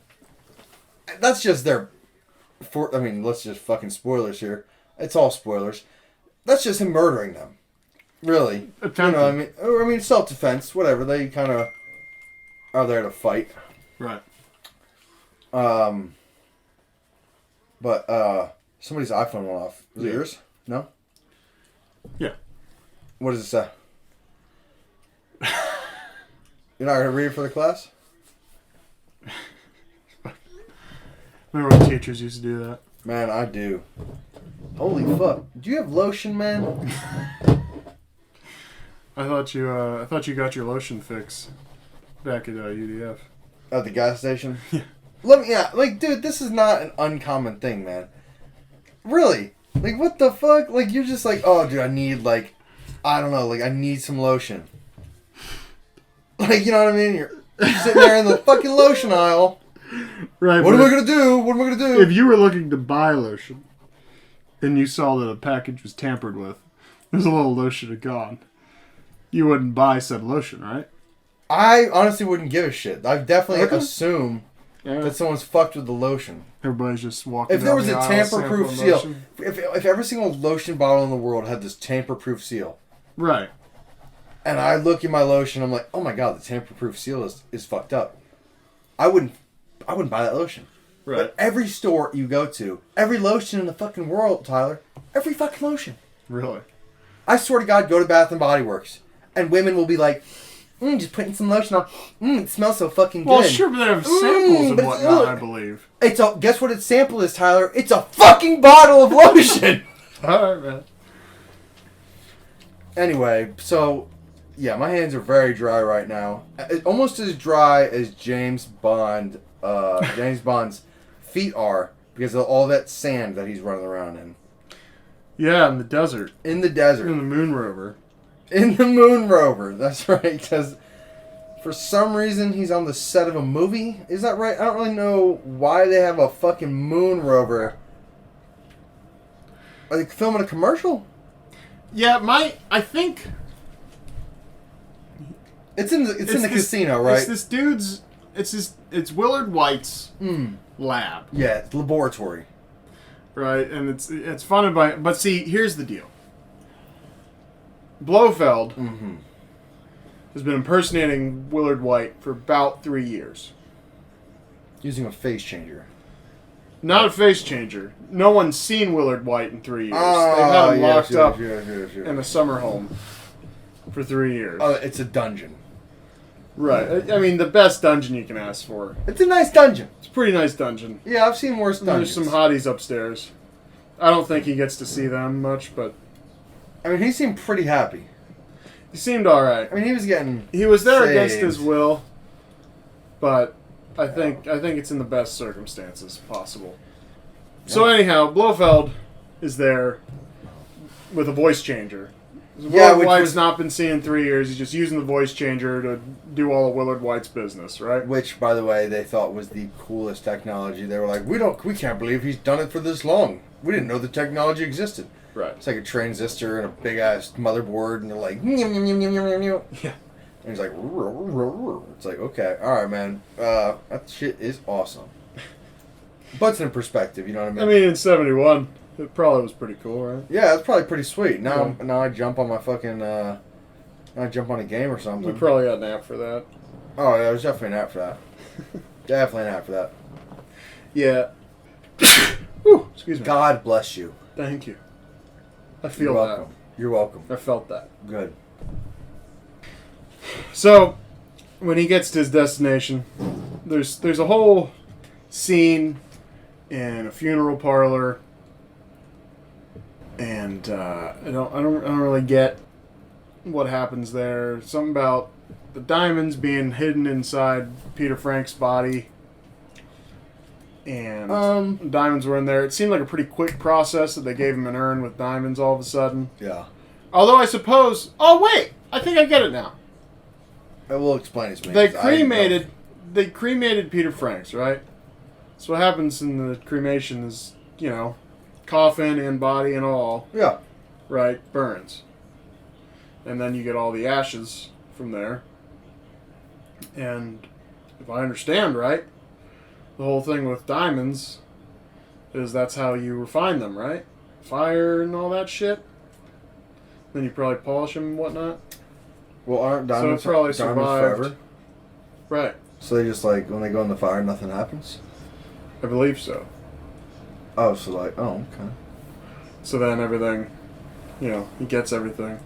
That's just their... let's just fucking spoilers here. It's all spoilers. That's just him murdering them. Really. Attempted. You know, I mean, self-defense, whatever. They kind of are there to fight. Right. But, somebody's iPhone went off. Was it yours? No? Yeah. What does it say? You're not going to read it for the class? Remember when teachers used to do that? Man, I do. Holy fuck! Do you have lotion, man? I thought you got your lotion fix back at UDF. At the gas station. Yeah. Dude, this is not an uncommon thing, man. Really? Like, what the fuck? Like, you're just like, oh, dude, I need I need some lotion. Like, you know what I mean? You're sitting there in the fucking lotion aisle. Right. What am I gonna do? What am I gonna do? If you were looking to buy lotion, and you saw that a package was tampered with, there's a little lotion had gone, you wouldn't buy said lotion, right? I honestly wouldn't give a shit. I definitely Okay. assume Yeah. that someone's fucked with the lotion. Everybody's just walking. If there down was the a aisle tamper-proof sampling seal, lotion. if every single lotion bottle in the world had this tamper-proof seal, Right. and I look at my lotion, I'm like, oh my god, the tamper-proof seal is fucked up. I wouldn't buy that lotion. Right. But every store you go to, every lotion in the fucking world, Tyler, every fucking lotion. Really? I swear to God, go to Bath and Body Works, and women will be like, just putting some lotion on. It smells so fucking good. Well, sure, but they have samples and but whatnot, I believe. Guess what its sample is, Tyler? It's a fucking bottle of lotion! All right, man. Anyway, so, yeah, my hands are very dry right now. Almost as dry as James Bond's feet are because of all that sand that he's running around in. Yeah, in the desert. In the desert. In the moon rover. In the moon rover. That's right, because for some reason he's on the set of a movie. Is that right? I don't really know why they have a fucking moon rover. Are they filming a commercial? Yeah, I think It's in the casino, right? It's Willard White's lab. Yeah, it's laboratory. Right, and it's funded by. But see, here's the deal. Blofeld has been impersonating Willard White for about 3 years. Using a face changer. Not a face changer. No one's seen Willard White in 3 years. They've had him locked up in a summer home for 3 years. Oh, it's a dungeon. Right. I mean, the best dungeon you can ask for. It's a nice dungeon. It's a pretty nice dungeon. Yeah, I've seen worse dungeons. There's some hotties upstairs. I don't think he gets to see them much, but I mean, he seemed pretty happy. he seemed alright. I mean, he was getting... He was there saved. against his will, but I think it's in the best circumstances possible. Yeah. So anyhow, Blofeld is there with a voice changer. Willard White's not been seen in 3 years. He's just using the voice changer to do all of Willard White's business, right? Which, by the way, they thought was the coolest technology. They were like, we can't believe he's done it for this long. We didn't know the technology existed. Right. It's like a transistor and a big ass motherboard, and they're like, yeah. And he's like, it's like, okay, all right, man, that shit is awesome. But it's in perspective, you know what I mean? I mean, in '71, it probably was pretty cool, right? Yeah, it's probably pretty sweet. Now I jump on my fucking, I jump on a game or something. We probably got an app for that. Oh, yeah, there's definitely an app for that. Definitely an app for that. Yeah. Whew, excuse me. God bless you. Thank you. I feel You're welcome. that. You're welcome. I felt that. Good. So, when he gets to his destination, there's a whole scene in a funeral parlor, and I don't really get what happens there. Something about the diamonds being hidden inside Peter Frank's body, and diamonds were in there. It seemed like a pretty quick process that they gave him an urn with diamonds all of a sudden. Yeah. Although I suppose... Oh, wait! I think I get it now. I will explain it to me. They cremated Peter Franks, right? So what happens in the cremation is, coffin and body and all. Yeah. Right? Burns. And then you get all the ashes from there. And if I understand right, the whole thing with diamonds is that's how you refine them, right? Fire and all that shit. Then you probably polish them and whatnot. Well, aren't diamonds, so it probably diamonds survived. forever? Right. So they just when they go in the fire, nothing happens? I believe so. Oh, so okay. So then everything, he gets everything.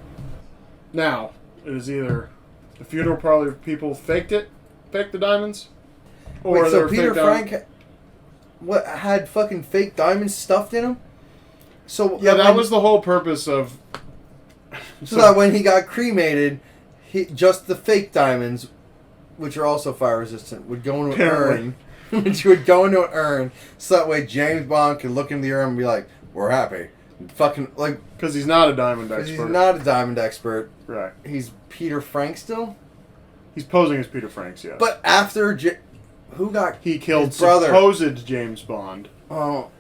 Now, it is either the funeral parlor people faked the diamonds, or Wait, so Peter Frank... what had fucking fake diamonds stuffed in them. So yeah, that was the whole purpose of. So that when he got cremated, just the fake diamonds, which are also fire resistant, would go into an urn. Which would go into an urn, so that way James Bond could look in the urn and be like, "We're happy." Fucking like, because he's not a diamond expert. He's not a diamond expert. Right. He's Peter Frank still. He's posing as Peter Franks, yes. But after who got he killed his brother? Supposed James Bond. Oh.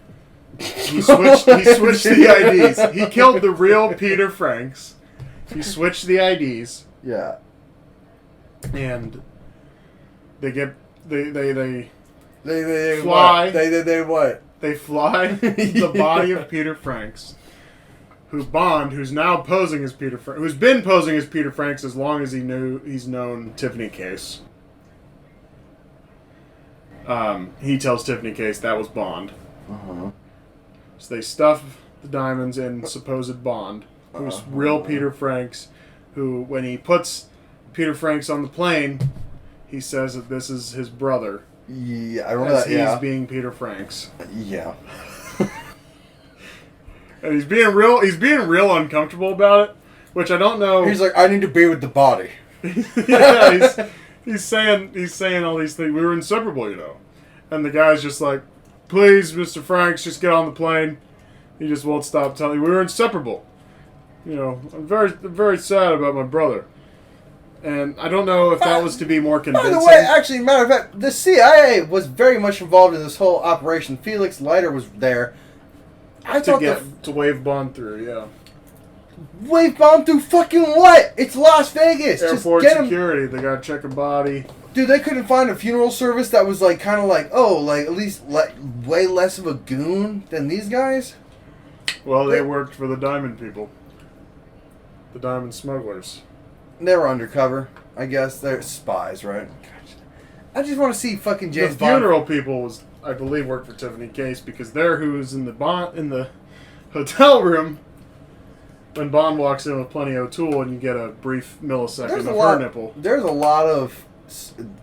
He switched the IDs. He killed the real Peter Franks. He switched the IDs. Yeah. And they fly. What? They what? They fly the body of Peter Franks, who's now posing as Peter Franks, who's been posing as Peter Franks as long as he's known Tiffany Case. He tells Tiffany Case that was Bond. Uh-huh. So they stuff the diamonds in supposed Bond, who's real Peter Franks, who, when he puts Peter Franks on the plane, he says that this is his brother. Yeah, I remember that. He's being Peter Franks. Yeah. And he's being real uncomfortable about it, which I don't know. He's like, I need to be with the body. Yeah, he's saying all these things. We were inseparable, you know. And the guy's just like, please, Mr. Franks, just get on the plane. He just won't stop telling me we were inseparable. You know, I'm very sad about my brother. And I don't know if that was to be more convincing. By the way, actually, matter of fact, the CIA was very much involved in this whole operation. Felix Leiter was there. To wave Bond through, yeah. Wave Bond through fucking what? It's Las Vegas. Airport just get security. They gotta check a body. Dude, they couldn't find a funeral service that was like kind of like, at least way less of a goon than these guys. Well, they worked for the Diamond people. The Diamond smugglers. They were undercover. I guess they're spies, right? I just want to see fucking James Bond. The funeral people I believe, worked for Tiffany Case because they're who's in the hotel room when Bond walks in with Plenty O'Toole and you get a brief millisecond of her nipple. There's a lot of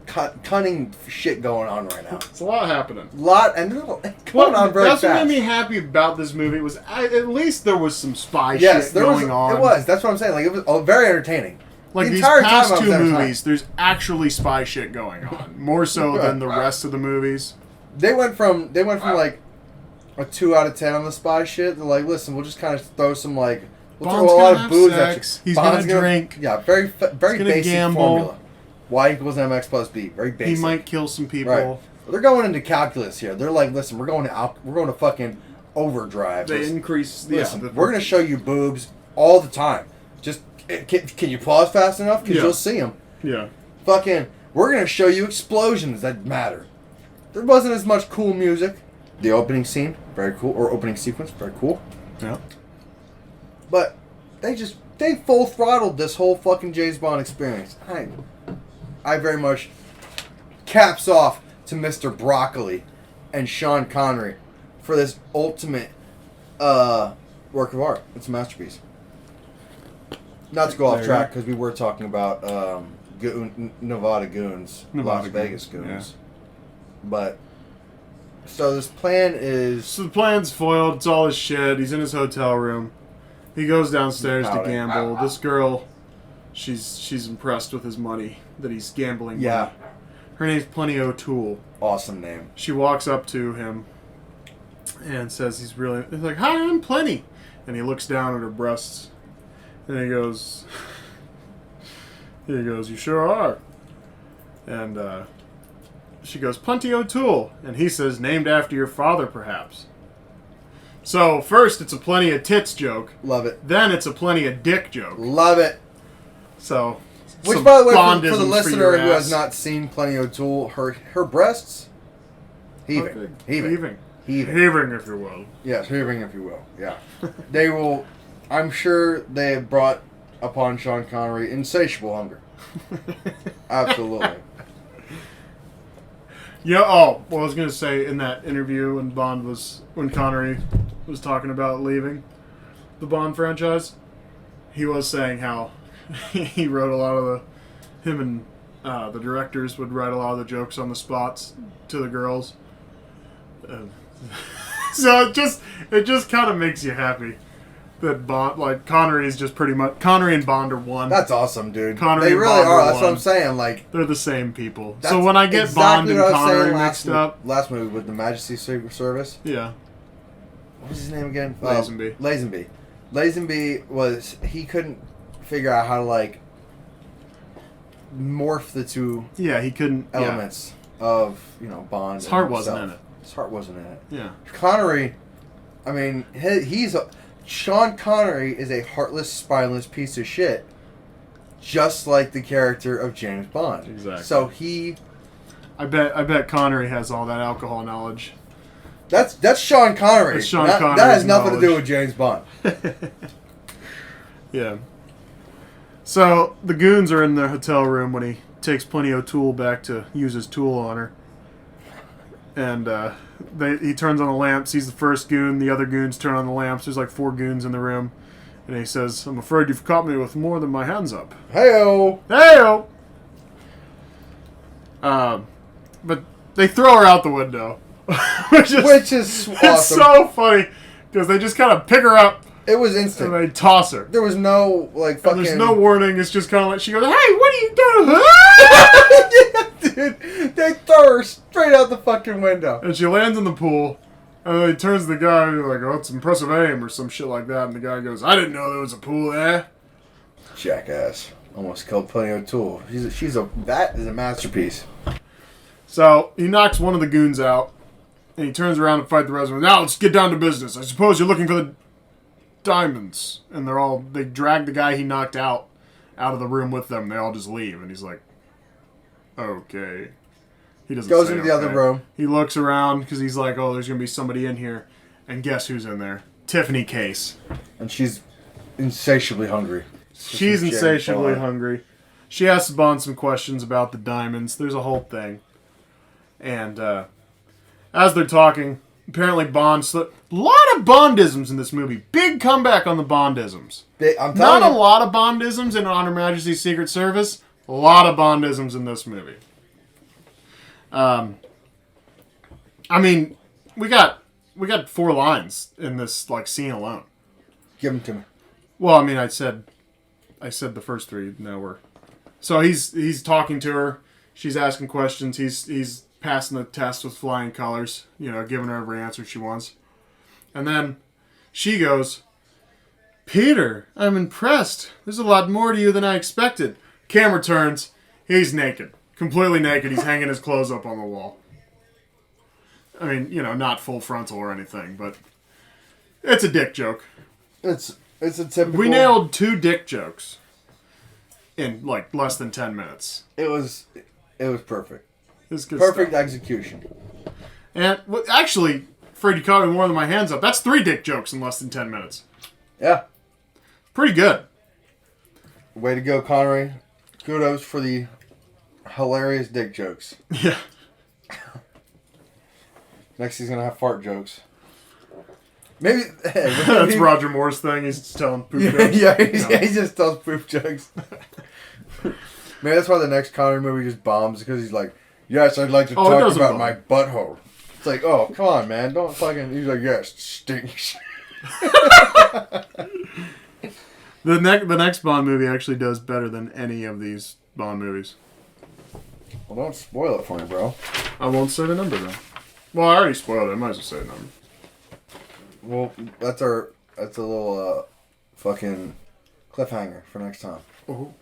cunning shit going on right now. It's a lot happening. Going on very fast. That's what made me happy about this movie was at least there was some spy shit going on. It was. That's what I'm saying. Like, it was very entertaining. Like these past two movies, there's actually spy shit going on. More so than the rest of the movies. They went from like a 2 out of 10 on the spy shit. They're like, listen, we'll just kind of throw some like throw a lot of booze at you. He's gonna drink. Yeah, very basic gamble. formula. Y equals mx plus b. Very basic. He might kill some people. Right. They're going into calculus here. They're like, listen, we're going to fucking overdrive. They increase. Listen, we're gonna show you boobs all the time. Just can you pause fast enough? Because you'll see them. Yeah. Fucking, we're gonna show you explosions that matter. There wasn't as much cool music. The opening scene, very cool, or opening sequence, very cool. Yeah. But they full throttled this whole fucking James Bond experience. I very much caps off to Mr. Broccoli and Sean Connery for this ultimate work of art. It's a masterpiece. Not to go off track, because we were talking about Nevada Goons, Las Vegas Goons. Yeah. But, so this plan is... So the plan's foiled, it's all his shit, he's in his hotel room. He goes downstairs to gamble. This girl, she's impressed with his money, that he's gambling money. Yeah. Her name's Plenty O'Toole. Awesome name. She walks up to him and says he's like, hi, I'm Plenty. And he looks down at her breasts. And he goes, you sure are. And she goes, Plenty O'Toole. And he says, named after your father, perhaps. So, first it's a Plenty of Tits joke. Love it. Then it's a Plenty of Dick joke. Love it. So, which, by the way, for the listener who has not seen Plenty O'Toole, her breasts, heaving, if you will. Yes, heaving, if you will. Yeah. They will... I'm sure they have brought upon Sean Connery insatiable hunger. Absolutely. Yeah. Oh, well, I was gonna say in that interview when Connery was talking about leaving the Bond franchise, he was saying how he wrote a lot of the directors would write a lot of the jokes on the spots to the girls, So it just kind of makes you happy that Bond, like Connery is just pretty much Connery and Bond are one. That's awesome, dude. Connery they and really Bond are. are That's one. what I'm saying. Like They're the same people. that's So when I get exactly Bond and what I was saying Connery mixed up, last movie with the Majesty Secret Service. yeah, What was his name again? Lazenby. Lazenby. Lazenby was he couldn't figure out how to like morph the two yeah, he couldn't elements of Bond. His heart and wasn't himself. in it. His heart wasn't in it. Yeah, Connery, I mean, Sean Connery is a heartless, spineless piece of shit, just like the character of James Bond. Exactly. So he, I bet Connery has all that alcohol knowledge. that's Sean Connery. That's Sean that Connery's has nothing to do knowledge. with James Bond. Yeah. So the goons are in the hotel room when he takes Plenty O'Toole back to use his tool on her. And he turns on the lamp, sees the first goon, the other goons turn on the lamps. There's like 4 goons in the room. And he says, "I'm afraid you've caught me with more than my hands up." Hey-o! Hey-o! But they throw her out the window. which is awesome. It's so funny. Because they just kind of pick her up It was instant. and they toss her. There was no like And fucking. there's no warning. It's just kind of like, she goes, "Hey, what are you doing?" Yeah, dude, they throw her straight out the fucking window. And she lands in the pool. And then he turns to the guy and he's like, "Oh, it's impressive aim," or some shit like that. And the guy goes, "I didn't know there was a pool there." Jackass. Almost killed Plenty O'Toole. That is a masterpiece. So he knocks one of the goons out. And he turns around to fight the rest of them. "Now let's get down to business. I suppose you're looking for the diamonds." And they drag the guy he knocked out of the room with them. They all just leave. And he's like, "Okay." He doesn't Goes say into the other okay. room. He looks around because he's like, "Oh, there's going to be somebody in here." And guess who's in there? Tiffany Case. And she's insatiably hungry. She's insatiably Bond. hungry. She asks Bond some questions about the diamonds. There's a whole thing. And as they're talking, apparently Bond slipped. A lot of Bondisms in this movie. Big comeback on the Bondisms. I'm Not telling a you. lot of Bondisms in On Her Majesty's Secret Service. A lot of Bondisms in this movie. I mean, we got 4 lines in this scene alone. Give them to me. Well, I mean, I said the first 3. Now we're so he's talking to her. She's asking questions. He's passing the test with flying colors. Giving her every answer she wants. And then she goes, "Peter, I'm impressed. There's a lot more to you than I expected." Camera turns. He's naked. Completely naked. He's hanging his clothes up on the wall. I mean, not full frontal or anything, but it's a dick joke. It's a typical. We nailed 2 dick jokes in less than 10 minutes. It was perfect. It's good Perfect stuff. execution. And actually, afraid you caught me more than my hands up. That's 3 dick jokes in less than 10 minutes. Yeah. Pretty good. Way to go, Connery. Kudos for the hilarious dick jokes. Yeah. Next, he's gonna have fart jokes. Maybe That's Roger Moore's thing. He's just telling poop Yeah, jokes. he just tells poop jokes. Maybe that's why the next Connery movie just bombs, because he's like, "Yes, I'd like to it talk doesn't about bomb. my butthole." It's like, oh, come on, man, don't fucking. He's like, "Yes, it stinks." The next Bond movie actually does better than any of these Bond movies. Well, don't spoil it for me, bro. I won't say the number though. Well, I already spoiled it. I might as well say the number. Well, that's a little fucking cliffhanger for next time. Oh.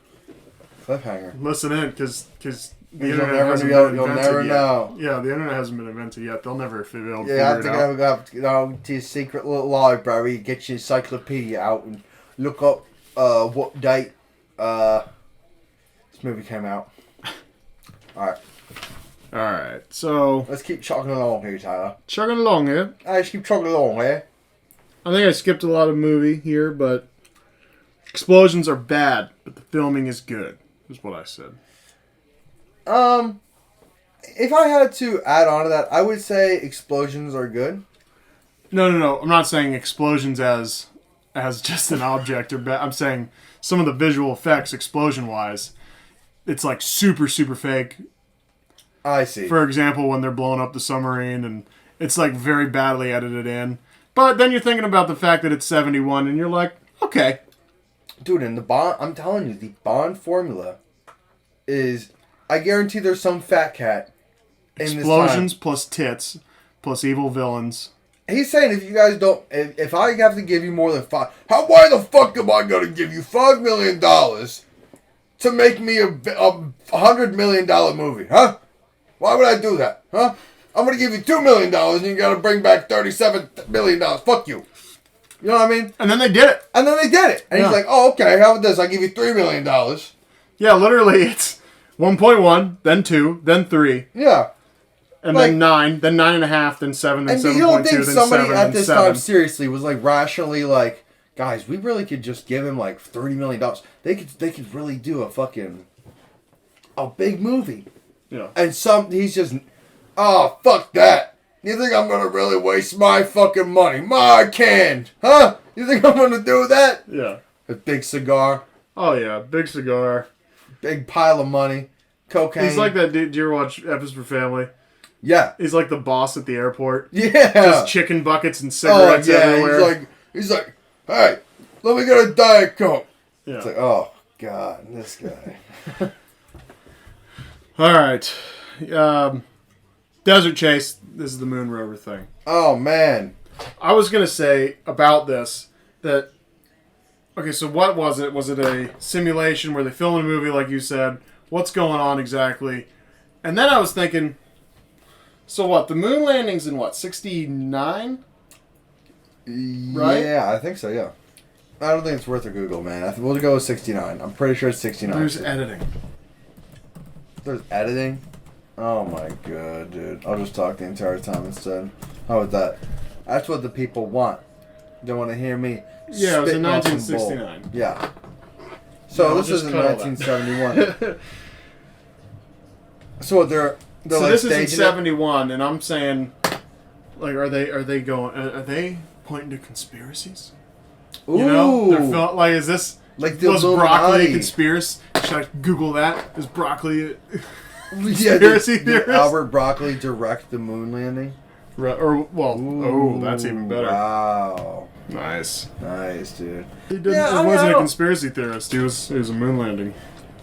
Cliffhanger. Listen in, because the You'll internet never hasn't know- been you'll invented never yet. know. Yeah, the internet hasn't been invented yet. They'll never be able to You have figure to it out. go to your secret little library, get your encyclopedia out, and look up what date this movie came out. Alright, Alright, so let's keep chugging along here, Tyler. chugging along here. Let's keep chugging along here. I think I skipped a lot of movie here, but explosions are bad, but the filming is good, is what I said. If I had to add on to that, I would say explosions are good. No. I'm not saying explosions as just an object or bad. I'm saying some of the visual effects, explosion-wise, it's super, super fake. I see. For example, when they're blowing up the submarine It's like very badly edited in. But then you're thinking about the fact that it's 71 and you're like, okay. Dude, and the Bond, I'm telling you, the Bond formula is, I guarantee there's some fat cat in Explosions this time. plus tits plus evil villains. He's saying if you guys don't, if I have to give you more than why the fuck am I going to give you $5 million to make me a $100 million movie, huh? Why would I do that, huh? I'm going to give you $2 million and you got to bring back $37 million. Fuck you. You know what I mean? And then they did it. And he's like, oh, okay, how about this? I give you $3 million. Yeah, literally it's 1.1, then 2, then 3. Yeah. And then 9, then 9.5, then 7, then 7.2, then 7, and you don't think somebody 7, at this then 7. time seriously was like rationally like, guys, we really could just give him like $30 million. They could really do a big movie. Yeah. And he's just, oh, fuck that. You think I'm going to really waste my fucking money? My can. Huh? You think I'm going to do that? Yeah. A big cigar. Oh, yeah. Big cigar. Big pile of money. Cocaine. He's like that dude. Do you ever watch F is for Family? Yeah. He's like the boss at the airport. Yeah. Just chicken buckets and cigarettes everywhere. He's like, hey, let me get a Diet Coke. Yeah. It's like, oh, God, this guy. All right. Desert Chase. This is the Moon Rover thing. Oh, man. I was going to say about this that, okay, so what was it? Was it a simulation where they filmed a movie like you said? What's going on exactly? And then I was thinking, so what? The moon landing's in what, 69? Right? Yeah, I think so, yeah. I don't think it's worth a Google, man. We'll go with 69. I'm pretty sure it's 69. There's editing. There's editing? Oh my god, dude. I'll just talk the entire time instead. How about that? That's what the people want. They want to hear me. Yeah, it was in spit nothing 1969. bull. Yeah. So No, this is in 1971. So they're so like this is in staging 71, and I'm saying, like, are they pointing to conspiracies? it? Ooh. You know, they're like, is this like the was broccoli a Illuminati. conspiracy? Should I Google that? Is broccoli? Yeah, did Albert Broccoli direct the moon landing? Or well, that's even better. Wow. Nice, dude. He didn't. Yeah, he wasn't a conspiracy theorist. He was a moon landing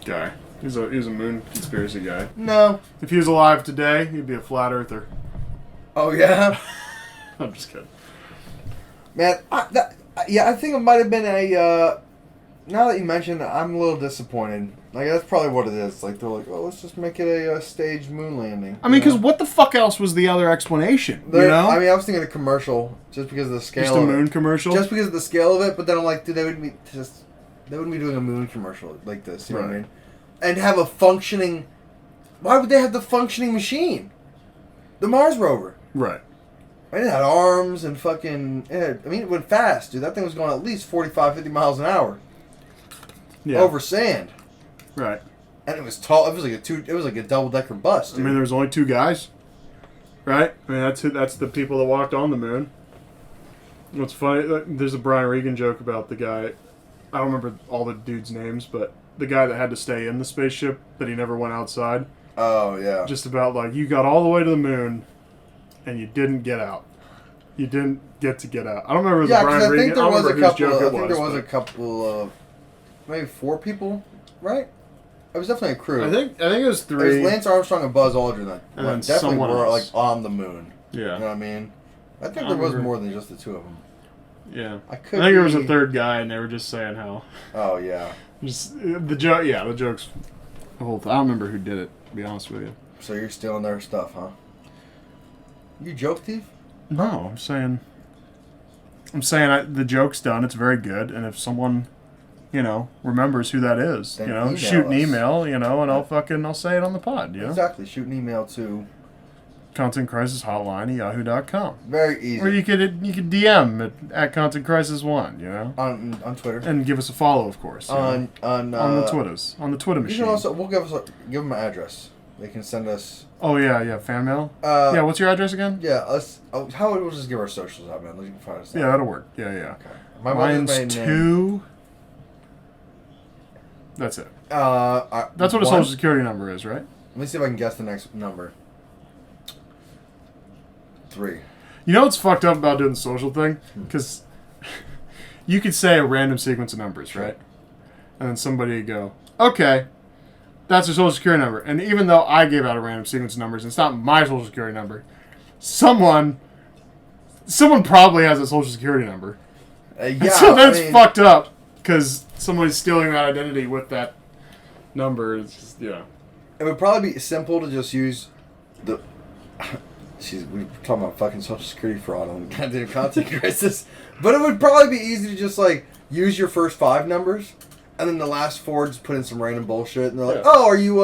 guy. He was a moon conspiracy guy. No. If he was alive today, he'd be a flat earther. Oh yeah. I'm just kidding. Man, I think it might have been a. Now that you mentioned it, I'm a little disappointed. Like, that's probably what it is. Like, they're like, oh, let's just make it a staged moon landing. I mean, because what the fuck else was the other explanation? You know? I mean, I was thinking a commercial, just because of the scale. Just a moon commercial? Just because of the scale of it, but then I'm like, dude, they wouldn't be doing a moon commercial like this, you know what I mean? And have a functioning... Why would they have the functioning machine? The Mars rover. Right. I mean, it had arms and fucking... it went fast, dude. That thing was going at least 45, 50 miles an hour. Yeah. Over sand. Right. And it was tall. It was like a double-decker bus, dude. I mean, there was only 2 guys. Right? I mean, that's the people that walked on the moon. What's funny, there's a Brian Regan joke about the guy... I don't remember all the dudes' names, but the guy that had to stay in the spaceship, that he never went outside. Oh, yeah. Just about, like, you got all the way to the moon, and you didn't get out. You didn't get to get out. I don't remember if it was Brian Regan. I don't remember whose joke it was. I think there was a couple of... Maybe 4 people, right? It was definitely a crew. I think it was 3. It was Lance Armstrong and Buzz Aldrin that And then definitely someone were else. like on the moon. Yeah. You know what I mean? I think there was more than just the 2 of them. Yeah. I think there was a 3rd guy, and they were just saying how. Oh yeah. Just the joke. Yeah, the jokes. The whole thing. I don't remember who did it. To be honest with you. So you're stealing their stuff, huh? You joke thief? No, I'm saying the joke's done. It's very good, and if someone, remembers who that is, Then shoot an email us. email, and I'll say it on the pod, Exactly. Shoot an email to Content Crisis Hotline at yahoo.com. very easy. Or you could DM at Content Crisis 1, on Twitter. and give us a follow, of course. On the Twitters, on the Twitter You machine. can also give them an address. They can send us. Oh yeah, fan mail. What's your address again? Yeah, we'll just give our socials out, man. You can find us. Yeah, that'll work. Yeah. Okay. Mine's Mine's 2. That's it. That's what a 1? social security number is, right? Let me see if I can guess the next number. 3. You know what's fucked up about doing the social thing? Because you could say a random sequence of numbers, right? And then somebody would go, okay, that's your social security number. And even though I gave out a random sequence of numbers, and it's not my social security number, someone probably has a social security number. Yeah, so that's fucked up because somebody's stealing that identity with that number. It's just, It would probably be simple to just use the... we were talking about fucking social security fraud on goddamn content crisis. But it would probably be easy to just, like, use your first 5 numbers, and then the last 4 just put in some random bullshit, and they're like, oh, are you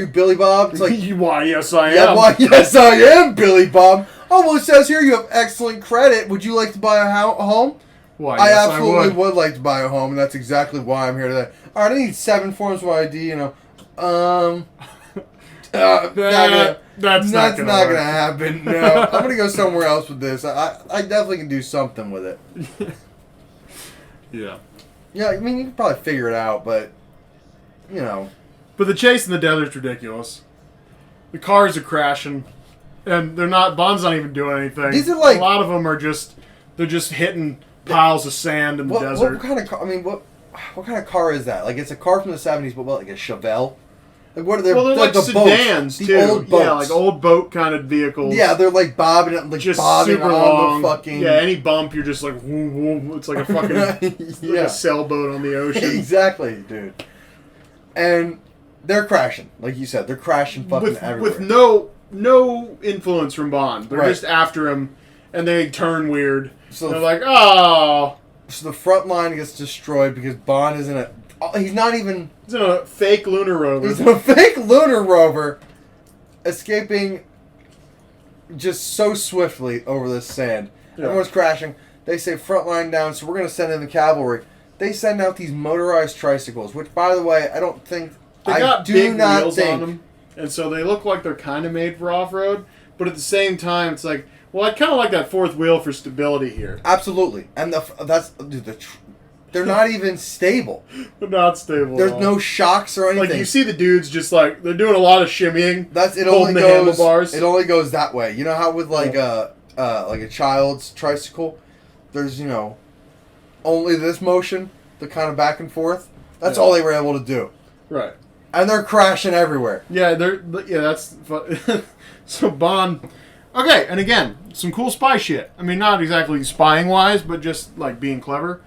Billy Bob? It's like, why, yes, I am. Yeah, why, yes, I am Billy Bob. Oh, well, it says here you have excellent credit. Would you like to buy a home? Why, I yes, absolutely I would like to buy a home, and that's exactly why I'm here today. All right, I need 7 forms of ID, That's not gonna happen. No, I'm gonna go somewhere else with this. I definitely can do something with it. Yeah. Yeah, I mean, you can probably figure it out, but, But the chase in the desert's ridiculous. The cars are crashing, and Bond's not even doing anything. These are like... A lot of them are they're just hitting piles of sand in the desert. What kind of car, what kind of car is that? Like, it's a car from the 70s, but what, like a Chevelle? Like, what are they? Well, they're like the sedans, boats, too. The old boats. Yeah, like old boat kind of vehicles. Yeah, they're like bobbing on super long. The fucking... Yeah, any bump, you're just like, whoom, whoom. It's like a fucking like a sailboat on the ocean. Exactly, dude. And they're crashing. Like you said, they're crashing fucking everywhere. With no influence from Bond. They're just after him, and they turn weird. So they're like, oh. So the front line gets destroyed because Bond is in a... He's not even... He's in a fake lunar rover. He's in a fake lunar rover, escaping just so swiftly over this sand. Yeah. Everyone's crashing. They say front line down, so we're going to send in the cavalry. They send out these motorized tricycles, which, by the way, I don't think... They got big wheels on them, and so they look like they're kind of made for off-road, but at the same time, it's like, well, I kind of like that fourth wheel for stability here. Absolutely. And they're not even stable. They're not stable. There's no shocks or anything. Like, you see the dudes just like, they're doing a lot of shimmying. It only goes that way. You know how with like a child's tricycle, there's, only this motion, the kind of back and forth. That's all they were able to do. Right. And they're crashing everywhere. Yeah, that's so Bond. Okay, and again, some cool spy shit. I mean, not exactly spying wise, but just like being clever.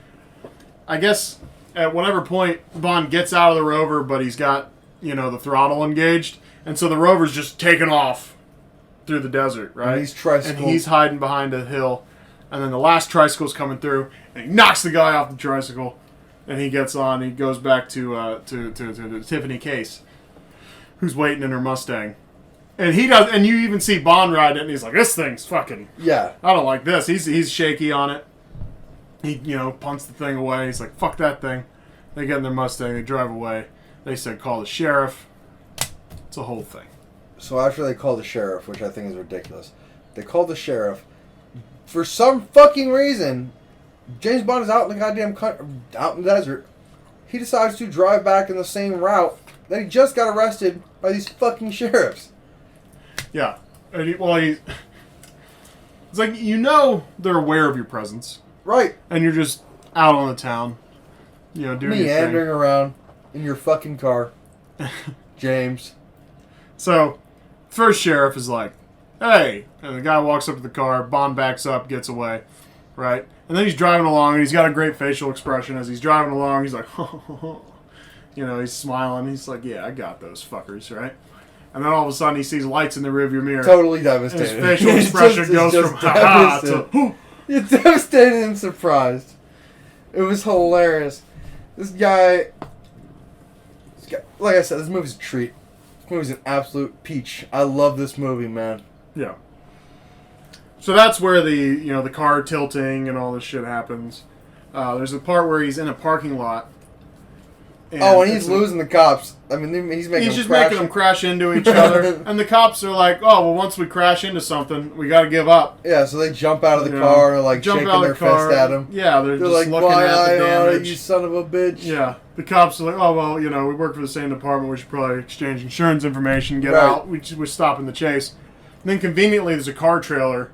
I guess at whatever point Bond gets out of the rover, but he's got, the throttle engaged, and so the rover's just taking off through the desert, right? And he's hiding behind a hill, and then the last tricycle's coming through, and he knocks the guy off the tricycle, and he gets on. He goes back to Tiffany Case, who's waiting in her Mustang, and he does. And you even see Bond ride it, and he's like, "This thing's fucking. Yeah, I don't like this." He's shaky on it. He, punts the thing away. He's like, "Fuck that thing." They get in their Mustang. They drive away. They said, "Call the sheriff." It's a whole thing. So after they call the sheriff, which I think is ridiculous, they call the sheriff. For some fucking reason, James Bond is out in the goddamn out in the desert. He decides to drive back in the same route that he just got arrested by these fucking sheriffs. Yeah. It's like, they're aware of your presence. Right. And you're just out on the town, doing your thing. Meandering around in your fucking car. James. So, first sheriff is like, "Hey." And the guy walks up to the car, Bond backs up, gets away, right? And then he's driving along, and he's got a great facial expression as he's driving along. He's like, he's smiling. He's like, "Yeah, I got those fuckers," right? And then all of a sudden, he sees lights in the rearview mirror. Totally devastated. And his facial expression goes from ha-ha to... You're devastated and surprised. It was hilarious. This guy, like I said, this movie's a treat. This movie's an absolute peach. I love this movie, man. Yeah. So that's where the car tilting and all this shit happens. There's a part where he's in a parking lot. And he's losing the cops. I mean, he's just making them crash into each other. And the cops are like, "Oh, well, once we crash into something, we got to give up." Yeah, so they jump out of the car and like shaking their fist at him. Yeah, they're just like, looking at the damage. You son of a bitch. Yeah, the cops are like, "Oh, well, we work for the same department. We should probably exchange insurance information, get out. We're stopping the chase." And then conveniently, there's a car trailer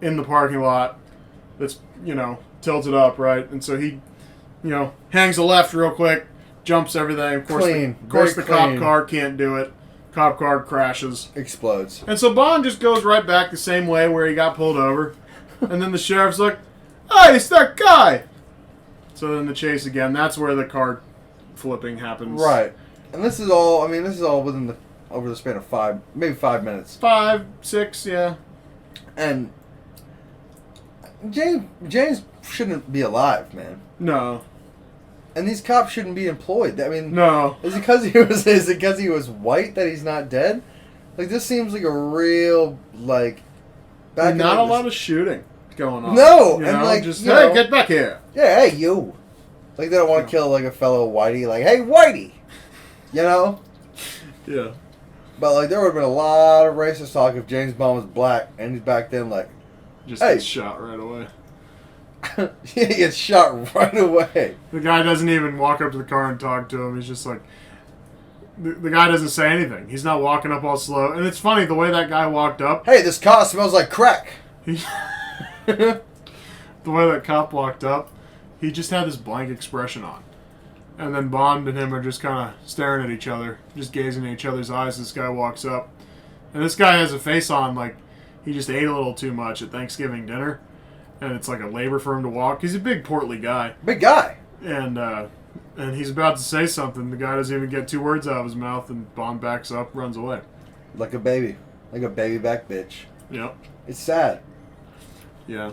in the parking lot that's, tilted up, right? And so he, hangs a left real quick, jumps everything. Of course, Clean. Of course, the Very clean. cop car can't do it. Cop car crashes. Explodes. And so Bond just goes right back the same way where he got pulled over. And then the sheriff's like, hey, it's that guy! So then the chase again. That's where the car flipping happens. Right. And this is all within over the span of maybe 5 minutes. 5, 6, yeah. And James shouldn't be alive, man. No. And these cops shouldn't be employed. I mean, No. Is it because he was white that he's not dead? Like, this seems like a real, like... Not a lot of shooting going on. No! Hey, get back here. Yeah, hey, you. Like, they don't want to kill, like, a fellow whitey. Like, hey, whitey! You know? Yeah. But, like, there would have been a lot of racist talk if James Bond was black, and he's back then, like... Just gets shot right away. He gets shot right away. The guy doesn't even walk up to the car and talk to him. He's just like... The guy doesn't say anything. He's not walking up all slow. And it's funny, the way that guy walked up... Hey, this car smells like crack! The way that cop walked up, he just had this blank expression on. And then Bond and him are just kind of staring at each other, just gazing at each other's eyes as this guy walks up. And this guy has a face on like he just ate a little too much at Thanksgiving dinner. And it's like a labor for him to walk. He's a big, portly guy. Big guy! And he's about to say something. The guy doesn't even get 2 words out of his mouth, and Bond backs up, runs away. Like a baby. Like a baby back bitch. Yep. It's sad. Yeah.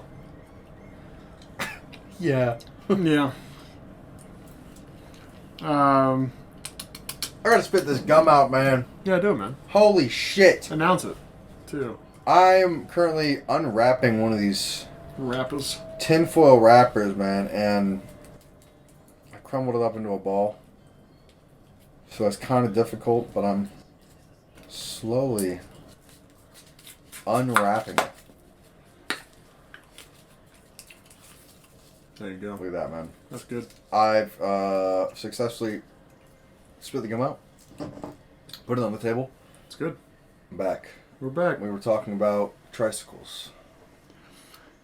Yeah. Yeah. I gotta spit this gum out, man. Yeah, do it, man. Holy shit. Announce it, too. I'm currently unwrapping one of these Rappers. tinfoil wrappers, man, and I crumbled it up into a ball. So it's kind of difficult, but I'm slowly unwrapping it. There you go. Look at that, man. That's good. I've successfully spit the gum out, put it on the table. It's good. I'm back. We're back. We were talking about tricycles.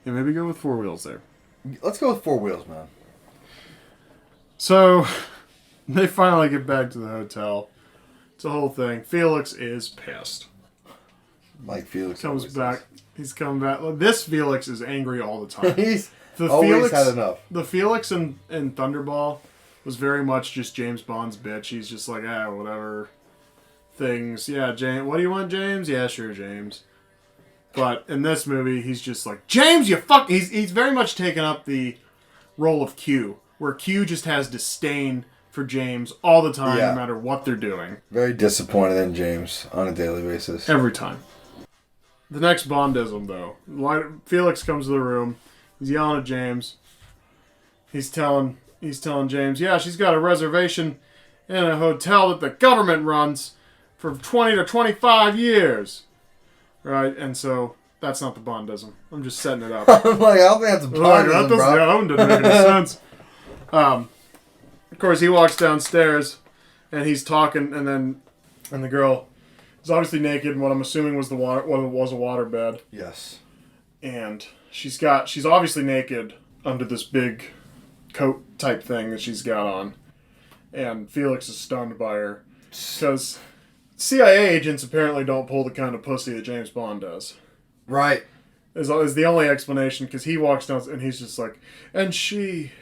Yeah, maybe go with 4 wheels there. Let's go with 4 wheels, man. So, they finally get back to the hotel. It's a whole thing. Felix is pissed. Like Felix Comes always back. is. He's coming back. This Felix is angry all the time. He's The always Felix, had enough. The Felix in Thunderball was very much just James Bond's bitch. He's just like, whatever. Things. Yeah, James. What do you want, James? Yeah, sure, James. But in this movie, he's just like, James, you fuck... He's very much taken up the role of Q, where Q just has disdain for James all the time, no matter what they're doing. Very disappointed in James on a daily basis. Every time. The next Bondism, though. Felix comes to the room. He's yelling at James. He's telling James, yeah, she's got a reservation in a hotel that the government runs for 20 to 25 years. Right? And so, that's not the Bondism. I'm just setting it up. I'm like, I don't think that's a Bondism, bro. That one doesn't make any sense. Of course, he walks downstairs, and he's talking, and the girl is obviously naked in what I'm assuming was a waterbed. Yes. And she's obviously naked under this big coat type thing that she's got on. And Felix is stunned by her. Because CIA agents apparently don't pull the kind of pussy that James Bond does. Right. Is the only explanation, because he walks down and he's just like, and she...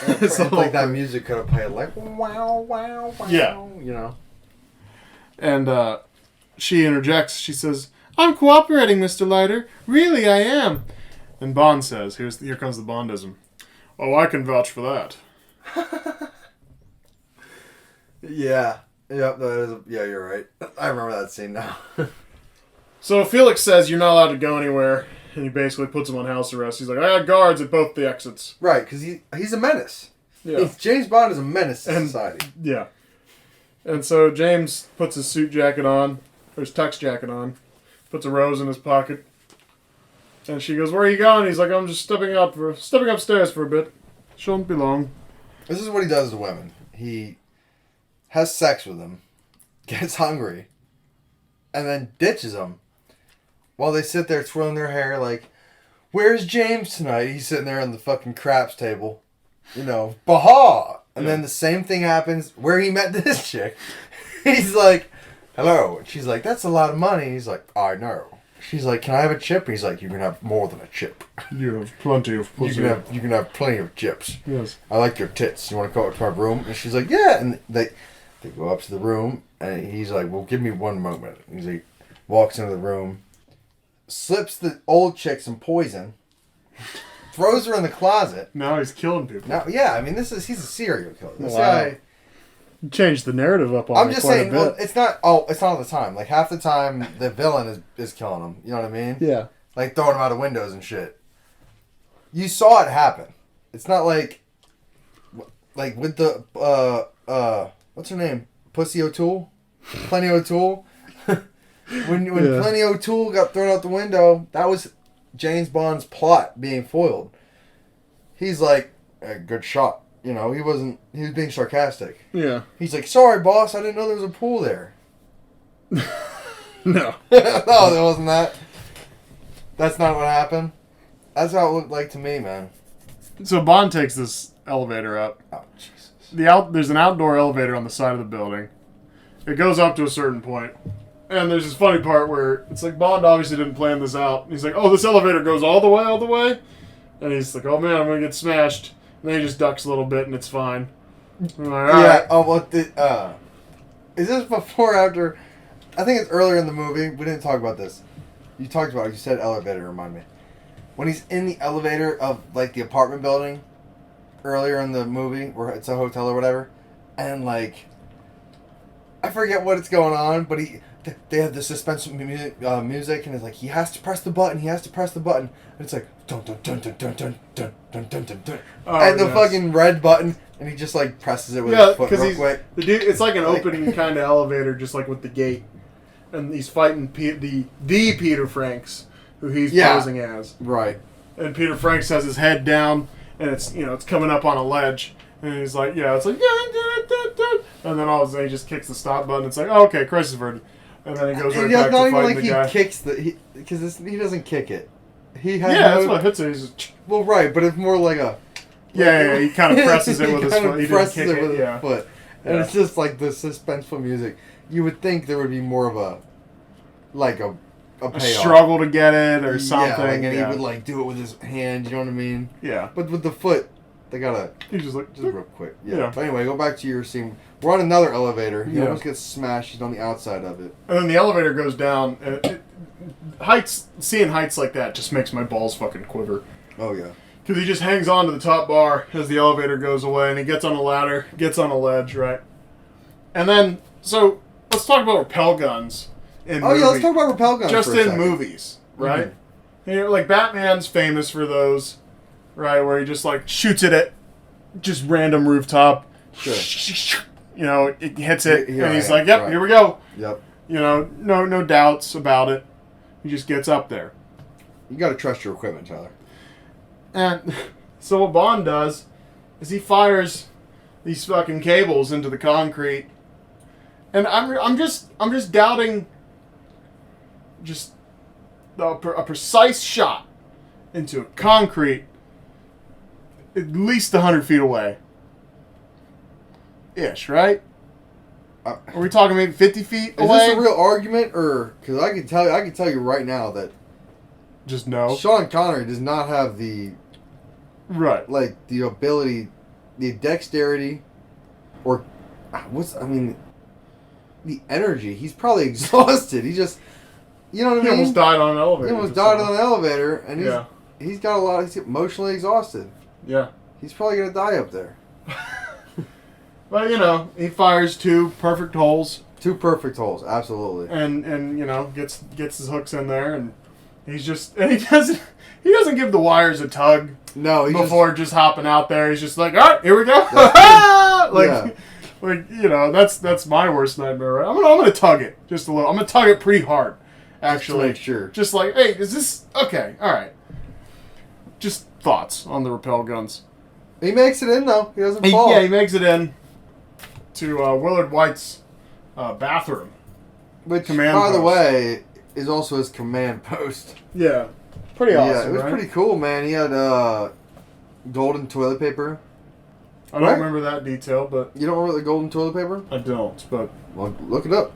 It's like that music could have played like, wow, wow, wow. Yeah. You know? And she interjects. She says, I'm cooperating, Mr. Leiter. Really, I am. And Bond says, here comes the Bondism. Oh, I can vouch for that. Yeah. Yep, yeah, you're right. I remember that scene now. So Felix says you're not allowed to go anywhere, and he basically puts him on house arrest. He's like, I got guards at both the exits. Right, because he's a menace. Yeah. James Bond is a menace to society. Yeah. And so James puts his suit jacket on, or his tux jacket on, puts a rose in his pocket, and she goes, where are you going? He's like, I'm just stepping upstairs for a bit. Shouldn't be long. This is what he does to women. He has sex with them, gets hungry, and then ditches them, while they sit there twirling their hair like, where's James tonight? He's sitting there on the fucking craps table. You know, baha! And then the same thing happens where he met this chick. He's like, hello. And she's like, that's a lot of money. He's like, I know. She's like, can I have a chip? He's like, you can have more than a chip. You have plenty of pussy. You can have plenty of chips. Yes. I like your tits. You want to go up to my room? And she's like, yeah. And they go up to the room, and he's like, well, give me one moment. He's like, walks into the room, slips the old chick some poison, throws her in the closet. Now he's killing people. Now, yeah, I mean, he's a serial killer. This Wow. guy. Changed the narrative up on I'm me just quite saying, a bit. well, it's not all the time. Like, half the time, the villain is killing him. You know what I mean? Yeah. Like, throwing him out of windows and shit. You saw it happen. It's not like with the, what's her name? Pussy O'Toole? Plenty O'Toole? when Plenty O'Toole got thrown out the window, that was James Bond's plot being foiled. He's like, good shot. You know, he was being sarcastic. Yeah. He's like, sorry, boss, I didn't know there was a pool there. No. No, that wasn't that. That's not what happened. That's how it looked like to me, man. So Bond takes this elevator up. Oh, Jesus. There's an outdoor elevator on the side of the building. It goes up to a certain point. And there's this funny part where it's like Bond obviously didn't plan this out. He's like, oh, this elevator goes all the way? And he's like, oh man, I'm going to get smashed. And then he just ducks a little bit and it's fine. I'm like, all right. Oh, what is this before or after? I think it's earlier in the movie. We didn't talk about this. You talked about it. You said elevator, remind me. When he's in the elevator of, like, the apartment building earlier in the movie, where it's a hotel or whatever, and, like, I forget what it's going on, but they have the suspense music, and it's like, he has to press the button, and it's like, dun dun dun dun dun dun dun dun dun dun dun, and the fucking red button, and he just, like, presses it with his foot real quick. The dude, it's like an open kind of elevator, just like with the gate, and he's fighting the Peter Franks, who he's posing as. Right. And Peter Franks has his head down, and it's coming up on a ledge, and he's like, and then all of a sudden he just kicks the stop button. It's like, oh, okay, crisis averted. And then he goes right back to fighting the guy. He kicks because he doesn't kick it. That's what hits it. He's just, well, right, but it's more like a. He kind of presses it with his foot. He presses didn't kick it with his foot, and it's just like the suspenseful music. You would think there would be more of a payoff. Struggle to get it or something. And he would like do it with his hand. You know what I mean? Yeah. But with the foot, they gotta. He's just like real quick. Yeah. But anyway, go back to your scene. We're on another elevator. He almost gets smashed. He's on the outside of it. And then the elevator goes down. And seeing heights like that just makes my balls fucking quiver. Oh yeah. Because he just hangs on to the top bar as the elevator goes away, and he gets on a ladder, gets on a ledge, right? And then, so let's talk about rappel guns. Let's talk about rappel guns. Just for a in second. Movies, right? Mm-hmm. You know, like Batman's famous for those, right? Where he just like shoots it at just random rooftop. Sure. You know, it hits it, and he's like, like, "Yep, here we go." Yep. You know, no doubts about it. He just gets up there. You got to trust your equipment, Tyler. And so what Bond does is he fires these fucking cables into the concrete, and I'm just doubting just a precise shot into concrete at least 100 feet away. Ish, right? Are we talking maybe 50 feet away? Is this a real argument, or because I can tell you right now that just no. Sean Connery does not have the the ability, the dexterity, or the energy. He's probably exhausted. He just, you know what I mean? He almost died on an elevator. He almost died on an elevator, and he's got a lot. He's emotionally exhausted. Yeah. He's probably gonna die up there. But he fires two perfect holes. Two perfect holes, absolutely. And gets his hooks in there, and he doesn't give the wires a tug. No, before just hopping out there. He's just like, all right, here we go. That's my worst nightmare. Right? I'm gonna tug it just a little. I'm gonna tug it pretty hard, actually. Just to make sure. Just like, hey, is this okay? All right. Just thoughts on the rappel guns. He makes it in though. He doesn't fall. Yeah, he makes it in to Willard White's bathroom. Which, command by the post. way, is also his command post. Yeah. Pretty awesome, Yeah, it was right? pretty cool, man. He had golden toilet paper. I don't Right? remember that detail, but You don't remember the golden toilet paper? I don't. But Well, look it up.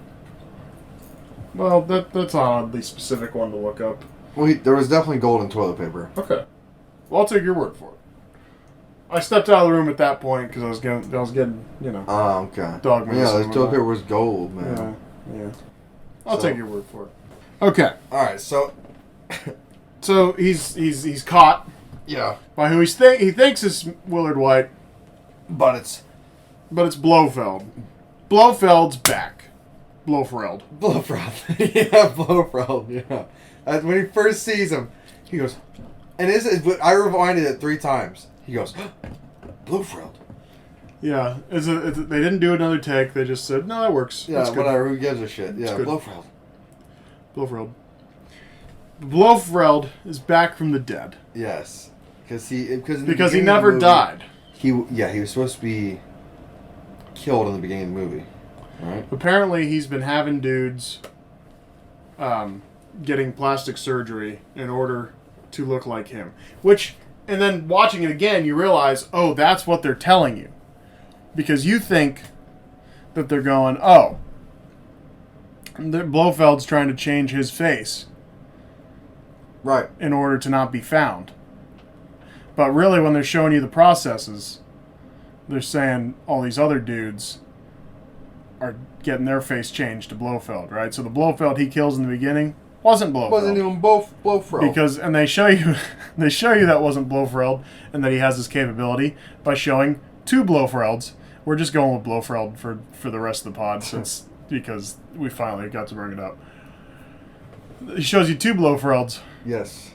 well, that's an oddly specific one to look up. Well, there was definitely golden toilet paper. Okay. Well, I'll take your word for it. I stepped out of the room at that point because I was getting, you know, Oh, okay. dog medicine. Yeah, the toilet paper was gold, man. Yeah. I'll So- take your word for it. Okay. All right, so So he's caught yeah, by who he thinks is Willard White, but it's but it's Blofeld. Blofeld's back. Blofeld. Blofeld. Yeah, Blofeld. Yeah, when he first sees him, he goes, and I rewinded it 3 times. He goes, Blofeld. Yeah. They didn't do another take. They just said, no, that works. Yeah, That's good. whatever. Who gives a shit? Yeah, good. Blofeld. Blofeld. Blofeld is back from the dead. Yes, because Because he never died. He was supposed to be killed in the beginning of the movie, right? Apparently, he's been having dudes getting plastic surgery in order to look like him. And then watching it again, you realize, oh, that's what they're telling you. Because you think that they're going, oh, Blofeld's trying to change his face Right. in order to not be found. But really, when they're showing you the processes, they're saying all these other dudes are getting their face changed to Blofeld, right? So the Blofeld he kills in the beginning wasn't Blofeld. Wasn't even Blofeld. And they show you that wasn't Blofeld and that he has this capability by showing 2 Blofelds. We're just going with Blofeld for the rest of the pod because we finally got to bring it up. He shows you 2 Blofelds. Yes.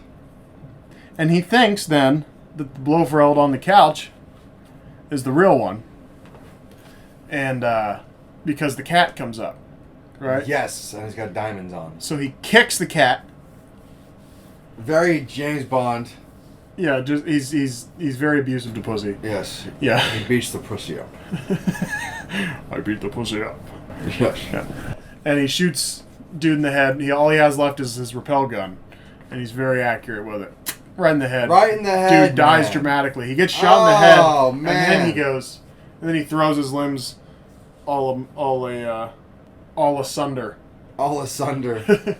And he thinks then that the Blofeld on the couch is the real one. And because the cat comes up, right? Yes, and he's got diamonds on. So he kicks the cat. Very James Bond. Yeah, just he's very abusive to pussy. Yes. Yeah. He beats the pussy up. I beat the pussy up. Yes. Yeah. And he shoots dude in the head. All he has left is his rappel gun. And he's very accurate with it. Right in the head. Right in the head. Dude dies man. dramatically. He gets shot in the head. Oh, man. And then he goes. And then he throws his limbs all asunder. All asunder.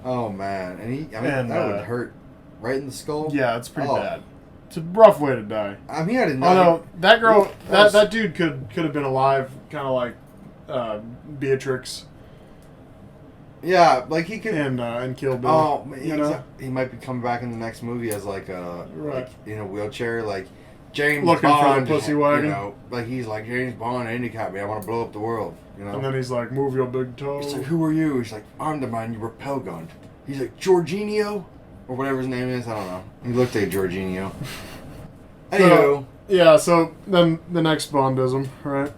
Oh, man. And that would hurt right in the skull. Yeah, it's pretty bad. It's a rough way to die. I mean, I didn't know. Oh, no. That girl, was- that dude could have been alive, kind of like Beatrix Yeah, like he could. and Kill Bill. Oh, you know? he might be coming back in the next movie as like Right. in a wheelchair, like James Looking for the Bond. pussy wagon. You know, like he's like James Bond, handicap me. I want to blow up the world. You know. And then he's like, move your big toe. He's like, who are you? He's like, I'm the man you repel gunned. He's like, Jorginho? Or whatever his name is, I don't know. He looked like Jorginho. Anywho. So then the next Bondism, right?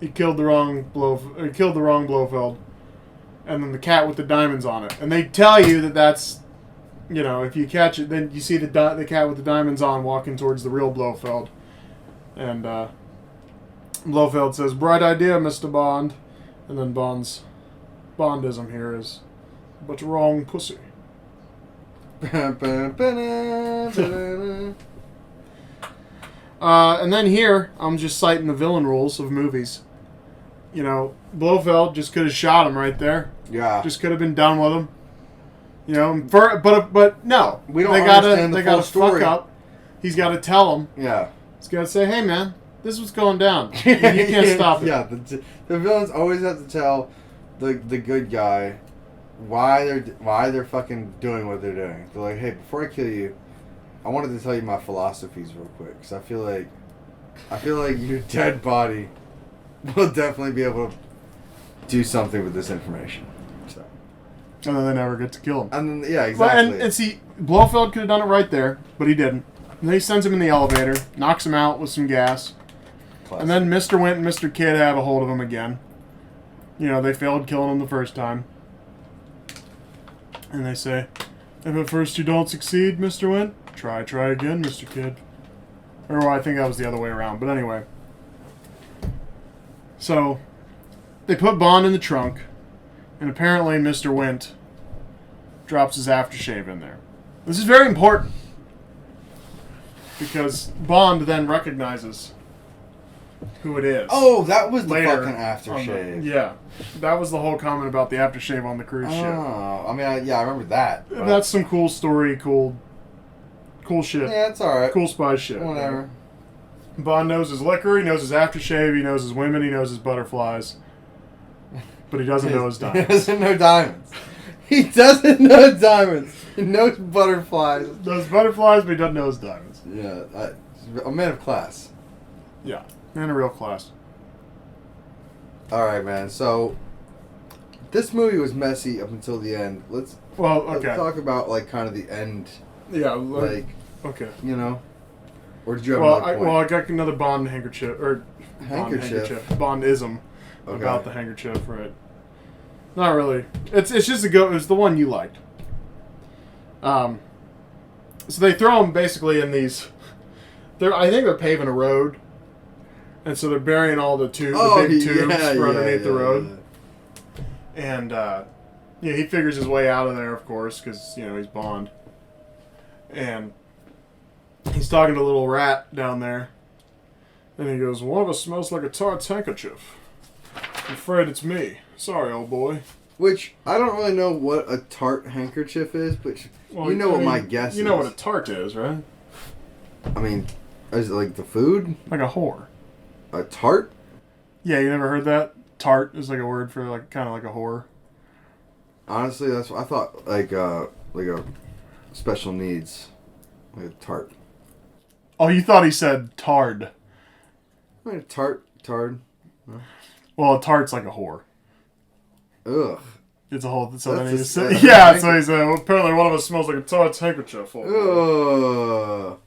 He killed the wrong Blofeld. And then the cat with the diamonds on it. And they tell you that's, you know, if you catch it, then you see the cat with the diamonds on walking towards the real Blofeld. And Blofeld says, bright idea, Mr. Bond. And then Bondism here is, but wrong pussy. And then here, I'm just citing the villain rules of movies. You know, Blofeld just could have shot him right there. Yeah. Just could have been done with him. You know, but no. We don't they understand the They gotta full story. fuck up. He's got to tell him. Yeah. He's got to say, hey, man, this is what's going down. You can't stop it. Yeah, the villains always have to tell the good guy why they're fucking doing what they're doing. They're like, hey, before I kill you, I wanted to tell you my philosophies real quick, because I feel like your dead body will definitely be able to do something with this information. So. And then they never get to kill him. And then, yeah, exactly. And see, Blofeld could have done it right there, but he didn't. And then he sends him in the elevator, knocks him out with some gas. Classic. And then Mr. Wint and Mr. Kidd have a hold of him again. You know, they failed killing him the first time. And they say, if at first you don't succeed, Mr. Wint, try again, Mr. Kidd. Or I think that was the other way around, but anyway. So, they put Bond in the trunk. And apparently Mr. Wint drops his aftershave in there. This is very important. Because Bond then recognizes who it is. Oh, that was the Later fucking aftershave. Yeah. That was the whole comment about the aftershave on the cruise ship. Oh, I mean, I remember that. But... That's some cool story, cool shit. Yeah, it's alright. Cool spy shit. Whatever. Bond knows his liquor, he knows his aftershave, he knows his women, he knows his butterflies. But he doesn't know his diamonds. He doesn't know diamonds. He doesn't know diamonds. He knows butterflies. He knows butterflies, but he doesn't know his diamonds. Yeah, a man of class. Yeah, man of real class. Alright, man, so... This movie was messy up until the end. Let's talk about, like, kind of the end. Yeah, like... Okay. You know? Or did you have another point? I got another Bond handkerchief. Bondism about the handkerchief, right? Not really. It's just it's the one you liked. So they throw them basically in these... I think they're paving a road. And so they're burying all the big tubes underneath the road. Yeah. And, he figures his way out of there, of course, because, he's Bond. And he's talking to a little rat down there. And he goes, one of us smells like a tart's handkerchief. I'm afraid it's me. Sorry, old boy. Which, I don't really know what a tart handkerchief is, but what my guess is. You know what a tart is, right? I mean, is it like the food? Like a whore. A tart? Yeah, you never heard that? Tart is like a word for like kind of like a whore. Honestly, that's what I thought. Like a special needs, like a tart. Oh, you thought he said tard? Like a tard. No? Well, a tart's like a whore. Ugh. It's a whole. So then he said, yeah. So he said, well, apparently one of us smells like a tart's handkerchief. Ugh.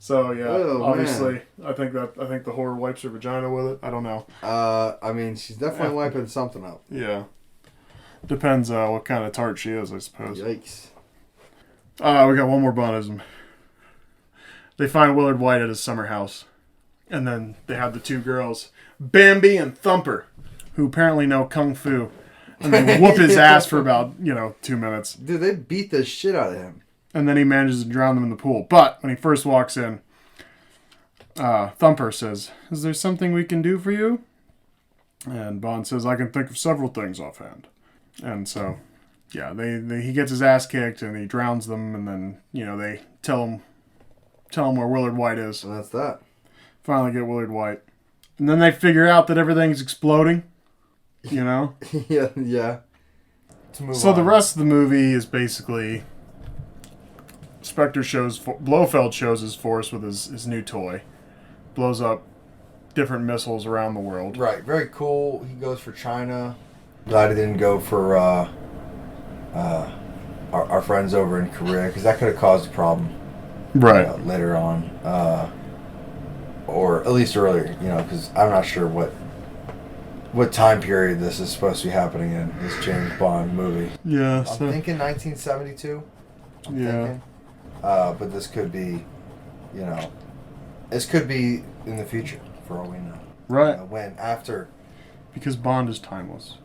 So yeah, obviously, man. I think the whore wipes her vagina with it. I don't know. I mean, she's definitely wiping something up. Yeah. Depends what kind of tart she is, I suppose. Yikes. We got one more Bondism. They find Willard White at his summer house, and then they have the two girls, Bambi and Thumper, who apparently know kung fu, and they whoop his ass for about 2 minutes. Dude, they beat the shit out of him. And then he manages to drown them in the pool. But when he first walks in, Thumper says, "Is there something we can do for you?" And Bond says, "I can think of several things offhand." And so, yeah, he gets his ass kicked and he drowns them, and then they tell him where Willard White is. And that's that. Finally get Willard White, and then they figure out that everything's exploding. Yeah. So the rest of the movie is basically. Blofeld shows his force with his new toy. Blows up different missiles around the world. Right, very cool. He goes for China. Glad he didn't go for our friends over in Korea, because that could have caused a problem. Right. Later on. Or at least earlier, because I'm not sure what time period this is supposed to be happening in, this James Bond movie. Yeah. I'm thinking 1972. I'm thinking. But this could be, this could be in the future, for all we know. Right. After. Because Bond is timeless.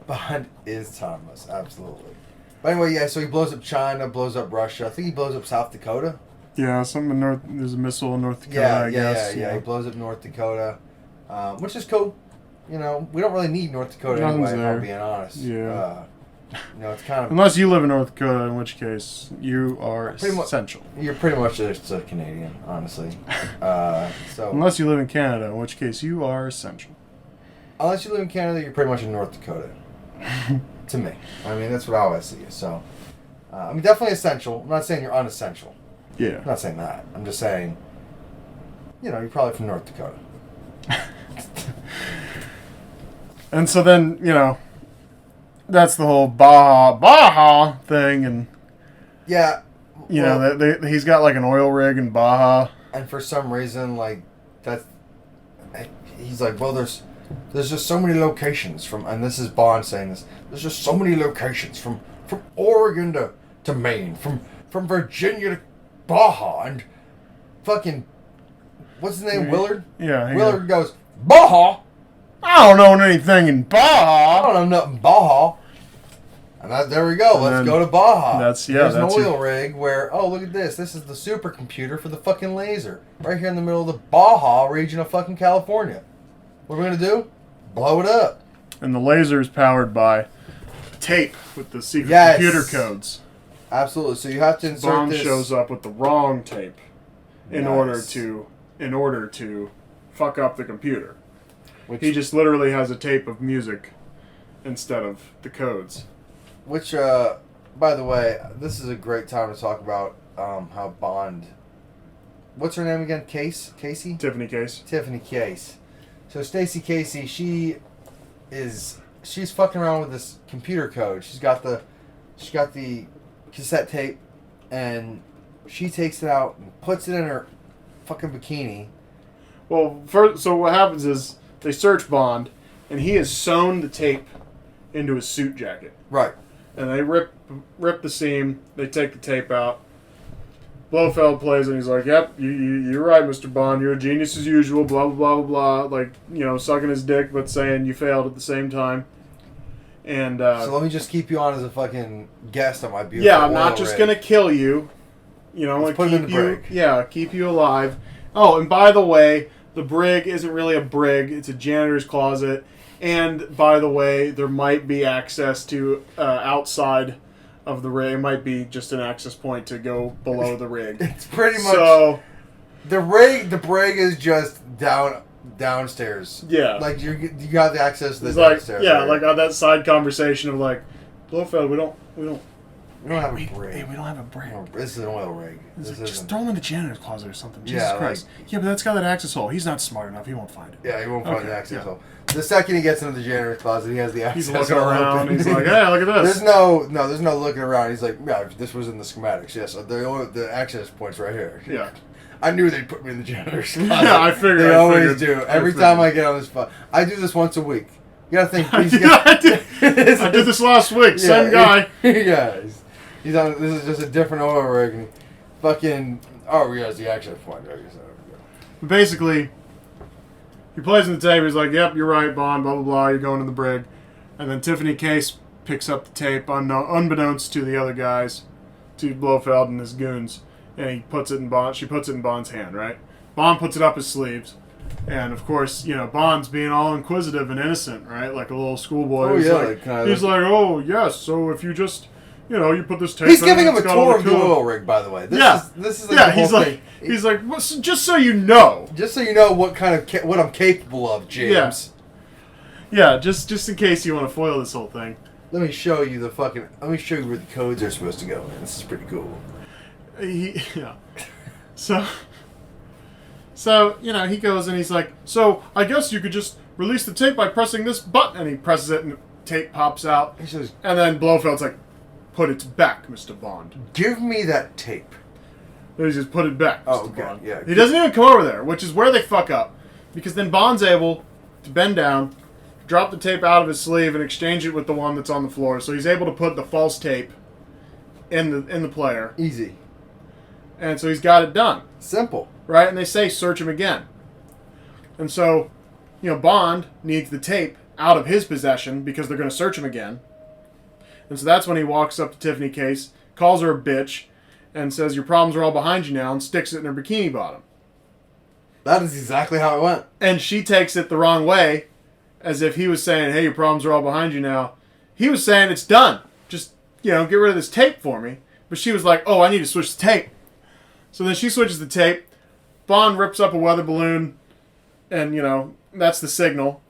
Bond is timeless, absolutely. But anyway, yeah, so he blows up China, blows up Russia. I think he blows up South Dakota. Yeah, there's a missile in North Dakota, I guess. Yeah, he blows up North Dakota, which is cool. We don't really need North Dakota anyway, if I'm being honest. Yeah. It's kind of... Unless you live in North Dakota, in which case you are essential. You're pretty much just a Canadian, honestly. So unless you live in Canada, in which case you are essential. Unless you live in Canada, you're pretty much in North Dakota. To me. I mean, that's what I always see you. So, definitely essential. I'm not saying you're unessential. Yeah. I'm not saying that. I'm just saying, you're probably from North Dakota. And so then, that's the whole Baja thing, and yeah, he's got like an oil rig in Baja, and for some reason, he's like, well, there's just so many locations and this is Bond saying this. There's just so many locations from Oregon to Maine, from Virginia to Baja, and fucking what's his name, Willard? Yeah, Willard goes, Baja. I don't know anything in Baja. I don't know nothing Baja. And there we go. And Let's go to Baja. There's an oil rig where, oh, look at this. This is the supercomputer for the fucking laser. Right here in the middle of the Baja region of fucking California. What are we going to do? Blow it up. And the laser is powered by tape with the secret computer codes. Absolutely. So you have to insert Bond this. shows up with the wrong tape in order to fuck up the computer. He just literally has a tape of music instead of the codes. Which, by the way, this is a great time to talk about how Bond... What's her name again? Casey? Tiffany Case. Tiffany Case. So Stacy Casey, she's fucking around with this computer code. She's got the cassette tape, and she takes it out and puts it in her fucking bikini. Well, so what happens is they search Bond, and he has sewn the tape into his suit jacket. Right. And they rip the seam. They take the tape out. Blofeld plays, and he's like, "Yep, you're right, Mr. Bond. You're a genius as usual." Blah blah blah blah blah. Like, you know, sucking his dick, but saying you failed at the same time. And so let me just keep you on as a fucking guest on my beautiful. Yeah, I'm not just gonna kill you. You know, let's put him in the brig. Yeah, keep you alive. Oh, and by the way, the brig isn't really a brig; it's a janitor's closet. And by the way, there might be access to outside of the rig. It might be just an access point to go below the rig. It's pretty much so. The brig is just downstairs. Yeah, like you got the access to the downstairs. Yeah, like on that side conversation of like, Blofeld, we don't have a brig. Hey, we don't have a brig. No, this is an oil rig. Just throw him in the janitor's closet or something. Jesus Christ. Yeah, but that's got that access hole. He's not smart enough. He won't find it. Yeah, he won't find the access hole. The second he gets into the janitor's closet, he has the access. He's looking around. He's like, "Hey, look at this." There's no looking around. He's like, "Yeah, this was in the schematics. Yes, the access point's right here." Yeah. I knew they'd put me in the janitor's closet. Yeah, I figured. They always do. Every time I get on this phone, I do this once a week. You gotta think. I did this last week. Same guy. Yeah, he's on. This is just a different oil rig. And fucking. Oh, yeah, it's the access point. Basically, he plays in the tape. He's like, "Yep, you're right, Bond. Blah blah blah. You're going to the brig." And then Tiffany Case picks up the tape, unbeknownst to the other guys, to Blofeld and his goons, and he puts it in Bond. She puts it in Bond's hand. Right. Bond puts it up his sleeves, and of course, you know, Bond's being all inquisitive and innocent, right, like a little schoolboy. Oh yeah. He's like, "Oh yes. So if you just." You know, you put this tape. He's giving him a tour of the oil rig, by the way. This is like he's like, well, just so you know. Just so you know what I'm capable of, James. Yeah, just in case you want to foil this whole thing. Let me show you where the codes are supposed to go, man. This is pretty cool. Yeah. So, you know, he goes and he's like, so I guess you could just release the tape by pressing this button. And he presses it and tape pops out. He says, and then Blofeld's like, put it back, Mr. Bond. Give me that tape. He just put it back, Mr. Bond. Yeah. He doesn't even come over there, which is where they fuck up. Because then Bond's able to bend down, drop the tape out of his sleeve, and exchange it with the one that's on the floor. So he's able to put the false tape in the player. Easy. And so he's got it done. Simple. Right? And they say, search him again. And so, you know, Bond needs the tape out of his possession because they're going to search him again. And so that's when he walks up to Tiffany Case, calls her a bitch, and says, your problems are all behind you now, and sticks it in her bikini bottom. That is exactly how it went. And she takes it the wrong way, as if he was saying, hey, your problems are all behind you now. He was saying, it's done. Just, you know, get rid of this tape for me. But she was like, oh, I need to switch the tape. So then she switches the tape. Bond rips up a weather balloon, and, you know, that's the signal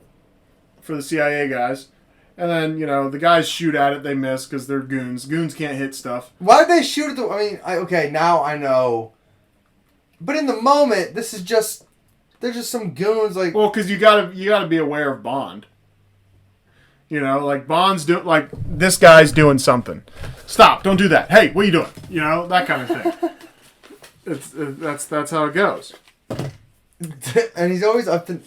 for the CIA guys. And then, you know, the guys shoot at it. They miss because they're goons. Goons can't hit stuff. Why did they shoot at okay, now I know. But in the moment, this is just... They're just some goons, like... Well, because you gotta be aware of Bond. You know, like, this guy's doing something. Stop, don't do that. Hey, what are you doing? You know, that kind of thing. That's how it goes. And he's always up to...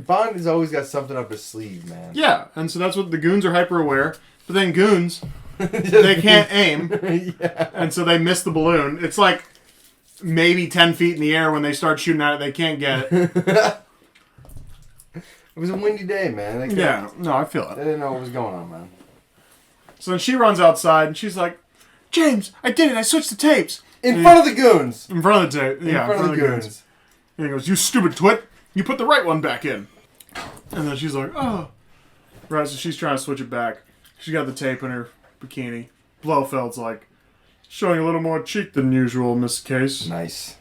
Bond has always got something up his sleeve, man. Yeah, and so that's what the goons are hyper aware. But then goons, they can't aim, yeah. And so they miss the balloon. It's like maybe 10 feet in the air when they start shooting at it. They can't get it. It was a windy day, man. Yeah, no, I feel it. They didn't know what was going on, man. So then she runs outside and she's like, James, I did it. I switched the tapes. In front of the goons. In front of the tape. Yeah, in front of the goons. And he goes, you stupid twit. You put the right one back in. And then she's like, oh. Right, so she's trying to switch it back. She got the tape in her bikini. Blofeld's like, showing a little more cheek than usual in this case. Nice.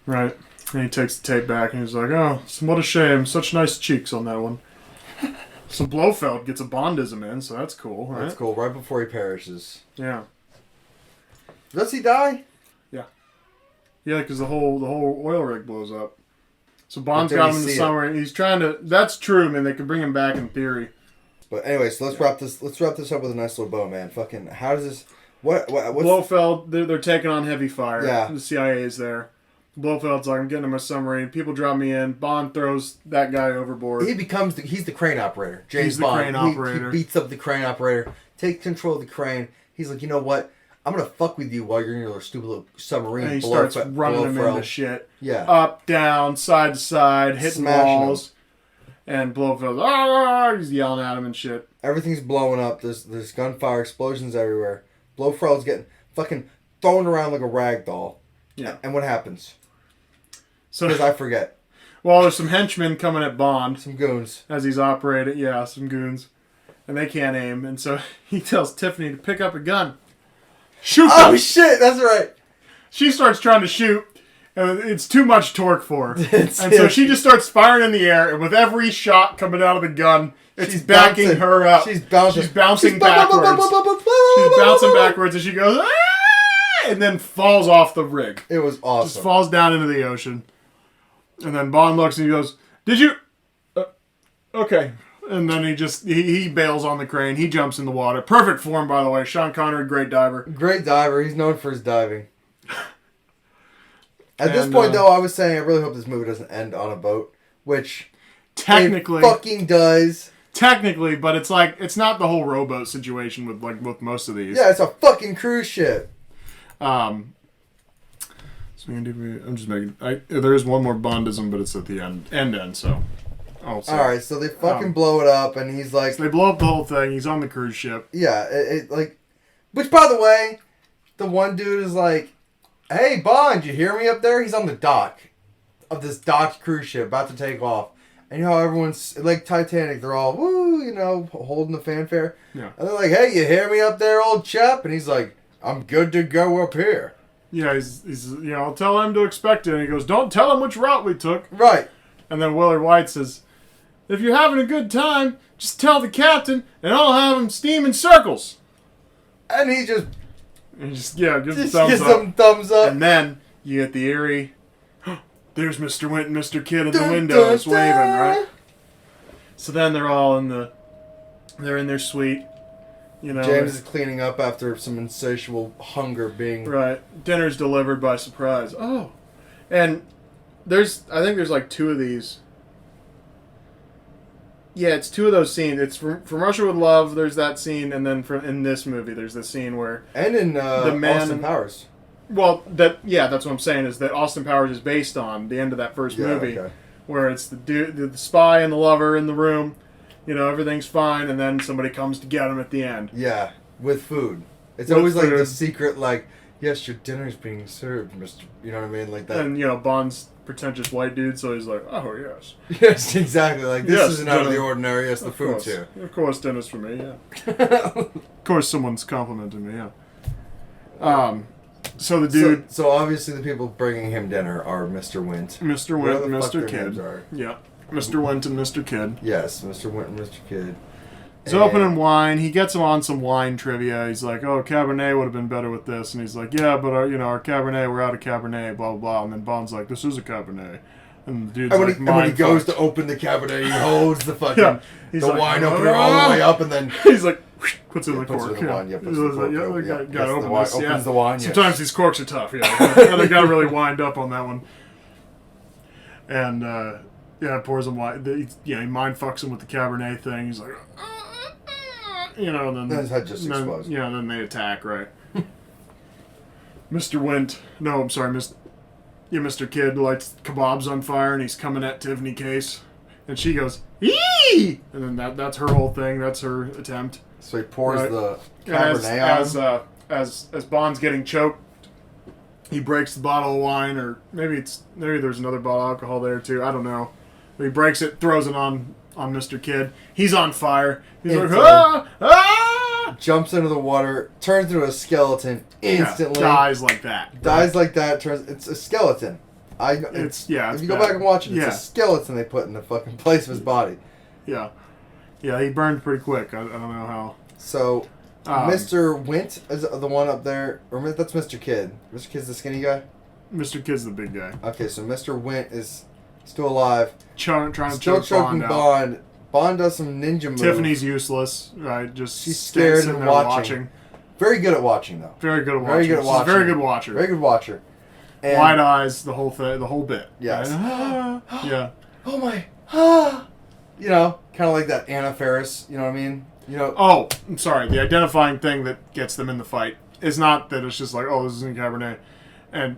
Right. And he takes the tape back and he's like, oh, what a shame. Such nice cheeks on that one. So Blofeld gets a Bondism in, so that's cool, right? That's cool. Right before he perishes. Yeah. Does he die? Yeah. Yeah, because the whole oil rig blows up. So Bond's got him in the submarine. He's trying to... That's true, man. They could bring him back in theory. But anyway, so let's wrap this up with a nice little bow, man. Fucking, how does this... What's Blofeld, they're taking on heavy fire. Yeah. The CIA is there. Blofeld's like, I'm getting in my submarine. People drop me in. Bond throws that guy overboard. He's the crane operator. He's the crane operator. He beats up the crane operator, takes control of the crane. He's like, you know what? I'm going to fuck with you while you're in your stupid little submarine. And he starts running him into shit. Yeah. Up, down, side to side, hitting walls. And Blofeld, he's yelling at him and shit. Everything's blowing up. There's gunfire, explosions everywhere. Blofeld's getting fucking thrown around like a rag doll. Yeah. And what happens? So Because I forget. Well, there's some henchmen coming at Bond. Some goons. As he's operating. Yeah, some goons. And they can't aim. And so he tells Tiffany to pick up a gun. Shoot! Oh, shit! That's right. She starts trying to shoot. And it's too much torque for her. And so she just starts firing in the air. And with every shot coming out of the gun, it's backing her up. She's bouncing. She's bouncing backwards. She's bouncing backwards. And she goes, ah! And then falls off the rig. It was awesome. Just falls down into the ocean. And then Bond looks and he goes, did you... okay. And then he bails on the crane. He jumps in the water. Perfect form, by the way. Sean Connery, great diver. Great diver. He's known for his diving. At this point, though, I was saying I really hope this movie doesn't end on a boat. Which... technically... it fucking does. Technically, but it's like... it's not the whole rowboat situation with most of these. Yeah, it's a fucking cruise ship. So I'm just making... there is one more Bondism, but it's at the end, so... Alright, so they fucking blow it up, and he's like... So they blow up the whole thing. He's on the cruise ship. Yeah, which, by the way, the one dude is like, hey, Bond, you hear me up there? He's on the dock of this docked cruise ship, about to take off. And you know how everyone's... like Titanic, they're all, woo, holding the fanfare. Yeah. And they're like, hey, you hear me up there, old chap? And he's like, I'm good to go up here. Yeah, he's I'll tell him to expect it. And he goes, don't tell him which route we took. Right. And then Willard White says, if you're having a good time, just tell the captain, and I'll have him steam in circles. And he just gives the thumbs up. And then you get the eerie, there's Mr. Wint and Mr. Kidd in the windows waving, right? So then they're all they're in their suite. James is cleaning up after some insatiable hunger being... right. Dinner's delivered by surprise. Oh. And I think there's like two of these. Yeah, it's two of those scenes. It's from Russia with Love, there's that scene, and then in this movie, there's the scene where... and in Austin Powers. Well, that's what I'm saying, is that Austin Powers is based on the end of that first movie, okay. Where it's the spy and the lover in the room, everything's fine, and then somebody comes to get him at the end. Yeah, with food. It's with always food. Like the secret, like, yes, your dinner's being served, Mr. You know what I mean? Like that. And, Bond's pretentious white dude, so he's like, oh, yes. Yes, exactly. Like, this isn't out of the dinner. ordinary. Yes, the food's here. Of course, dinner's for me, yeah. Of course, someone's complimenting me, yeah. So the dude... So obviously the people bringing him dinner are Mr. Wint. Mr. Wint and Mr. Kidd. Yeah. Mr. Wint and Mr. Kidd. Yes, Mr. Wint and Mr. Kidd. He's opening wine. He gets him on some wine trivia. He's like, oh, Cabernet would have been better with this. And he's like, yeah, but our Cabernet, we're out of Cabernet, blah, blah, blah. And then Bond's like, this is a Cabernet. And the dude's when he goes to open the Cabernet, he holds the fucking wine opener all the way up, and then... he's like, puts it in the cork. Puts it in the wine, puts it in the cork. Gotta open this, opens the wine, Sometimes these corks are tough, yeah. They got really wind up on that one. And, pours him wine. He mind fucks him with the Cabernet thing. He's like, and then... his head just explodes. Yeah, then they attack, right. Mr. Wint... No, I'm sorry, Mr. Kidd lights kebabs on fire, and he's coming at Tiffany Case. And she goes, eee! Wee! And then that's her whole thing. That's her attempt. So he pours Right. the Cabernet on. As Bond's getting choked, he breaks the bottle of wine, or maybe there's another bottle of alcohol there too. I don't know. But he breaks it, throws it on Mr. Kidd. He's on fire. He's like, ah! Jumps into the water, turns into a skeleton instantly. Yeah, dies like that. Dies like that. It's a skeleton. If you go back and watch it, it's a skeleton they put in the fucking place of his body. Yeah. Yeah, he burned pretty quick. I don't know how. So, Mr. Wint is the one up there, or that's Mr. Kidd. Mr. Kidd's the skinny guy? Mr. Kidd's the big guy. Okay, so Mr. Wint is still alive. Trying to still choke choking Bond out. Bond does some ninja moves. Tiffany's useless, right? Just she's scared and watching. Very good at watching, though. Very good at watching. Very good at watching. She's a very good watcher. Very good watcher. And wide eyes, the whole thing, the whole bit. Yes. Right? Yeah. Oh my. You know, kind of like that Anna Faris. You know what I mean? You know. Oh, I'm sorry. The identifying thing that gets them in the fight is not that it's just like, oh, this is in Cabernet, and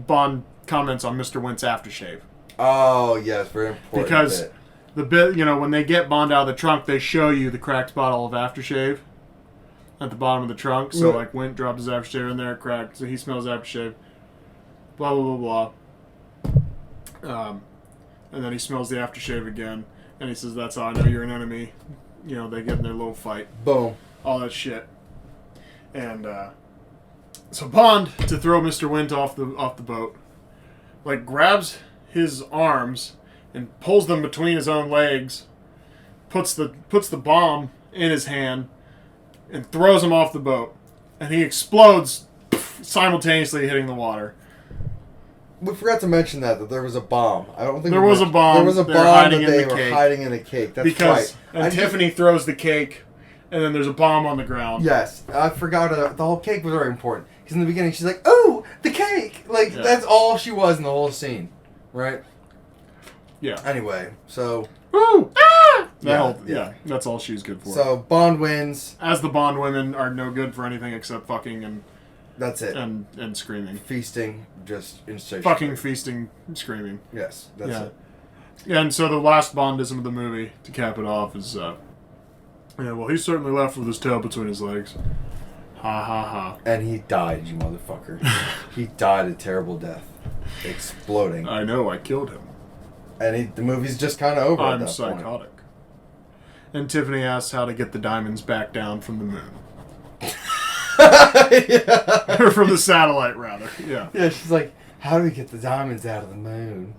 Bond comments on Mr. Wint's aftershave. Oh yes, very important. Because the bit, when they get Bond out of the trunk, they show you the cracked bottle of aftershave at the bottom of the trunk. So like Wint dropped his aftershave in there, cracked, so he smells aftershave. Blah blah blah blah. And then he smells the aftershave again, and he says, "That's how I know you're an enemy." They get in their little fight. Boom. All that shit. And so Bond, to throw Mr. Wint off the boat, like grabs his arms and pulls them between his own legs, puts the bomb in his hand, and throws him off the boat, and he explodes, simultaneously hitting the water. We forgot to mention that there was a bomb. I don't think there was a bomb. There was a bomb that they were hiding in a cake. That's because right. And Tiffany throws the cake, and then there's a bomb on the ground. Yes, I forgot. The whole cake was very important. Because in the beginning she's like, "Oh, the cake!" Like that's all she was in the whole scene, right? Yeah. Anyway, so. Woo! Ah! That's all she's good for. So Bond wins. As the Bond women are no good for anything except fucking and. That's it. And screaming. Feasting, just insatiable. Fucking feasting, screaming. Yes, that's it. Yeah, and so the last Bondism of the movie, to cap it off, is, he certainly left with his tail between his legs. Ha ha ha. And he died, you motherfucker. He died a terrible death. Exploding. I know, I killed him. And the movie's just kind of over. I'm psychotic. And Tiffany asks how to get the diamonds back down from the moon. Or from the satellite, rather. Yeah. Yeah, she's like, how do we get the diamonds out of the moon?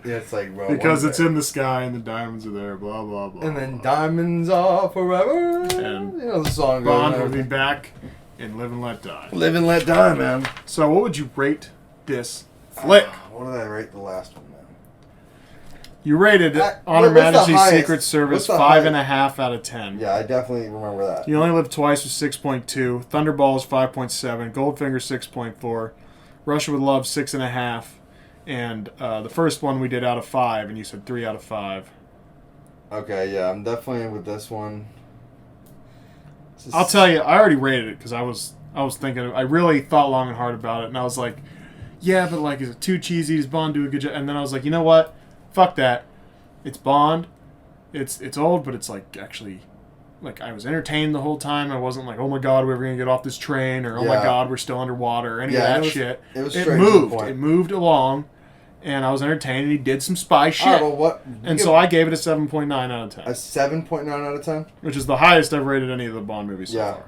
Yeah, it's like, well, because it's in the sky and the diamonds are there, blah, blah, blah. And then diamonds are forever. And the song Bond will be back in Live and Let Die. Live and Let Die, man. So what would you rate this flick? What did I rate the last one, man? You rated On Her Majesty's Secret Service 5.5 out of 10. Yeah, I definitely remember that. You Only Live Twice was 6.2. Thunderball is 5.7. Goldfinger 6.4. Russia with Love 6.5. And the first one we did out of 5, and you said 3 out of 5. Okay, yeah, I'm definitely with this one. I'll tell you, I already rated it because I was thinking. I really thought long and hard about it, and I was like, yeah, but like, is it too cheesy? Does Bond do a good job? And then I was like, you know what? Fuck that. It's Bond. It's old, but it's like actually, like I was entertained the whole time. I wasn't like, oh my god, we're gonna get off this train, or oh my god, we're still underwater, or any of that shit. It moved. It moved along, and I was entertained. And he did some spy shit. Right, well, what? And so I gave it a 7.9 out of 10. A 7.9 out of 10, which is the highest I've rated any of the Bond movies so far.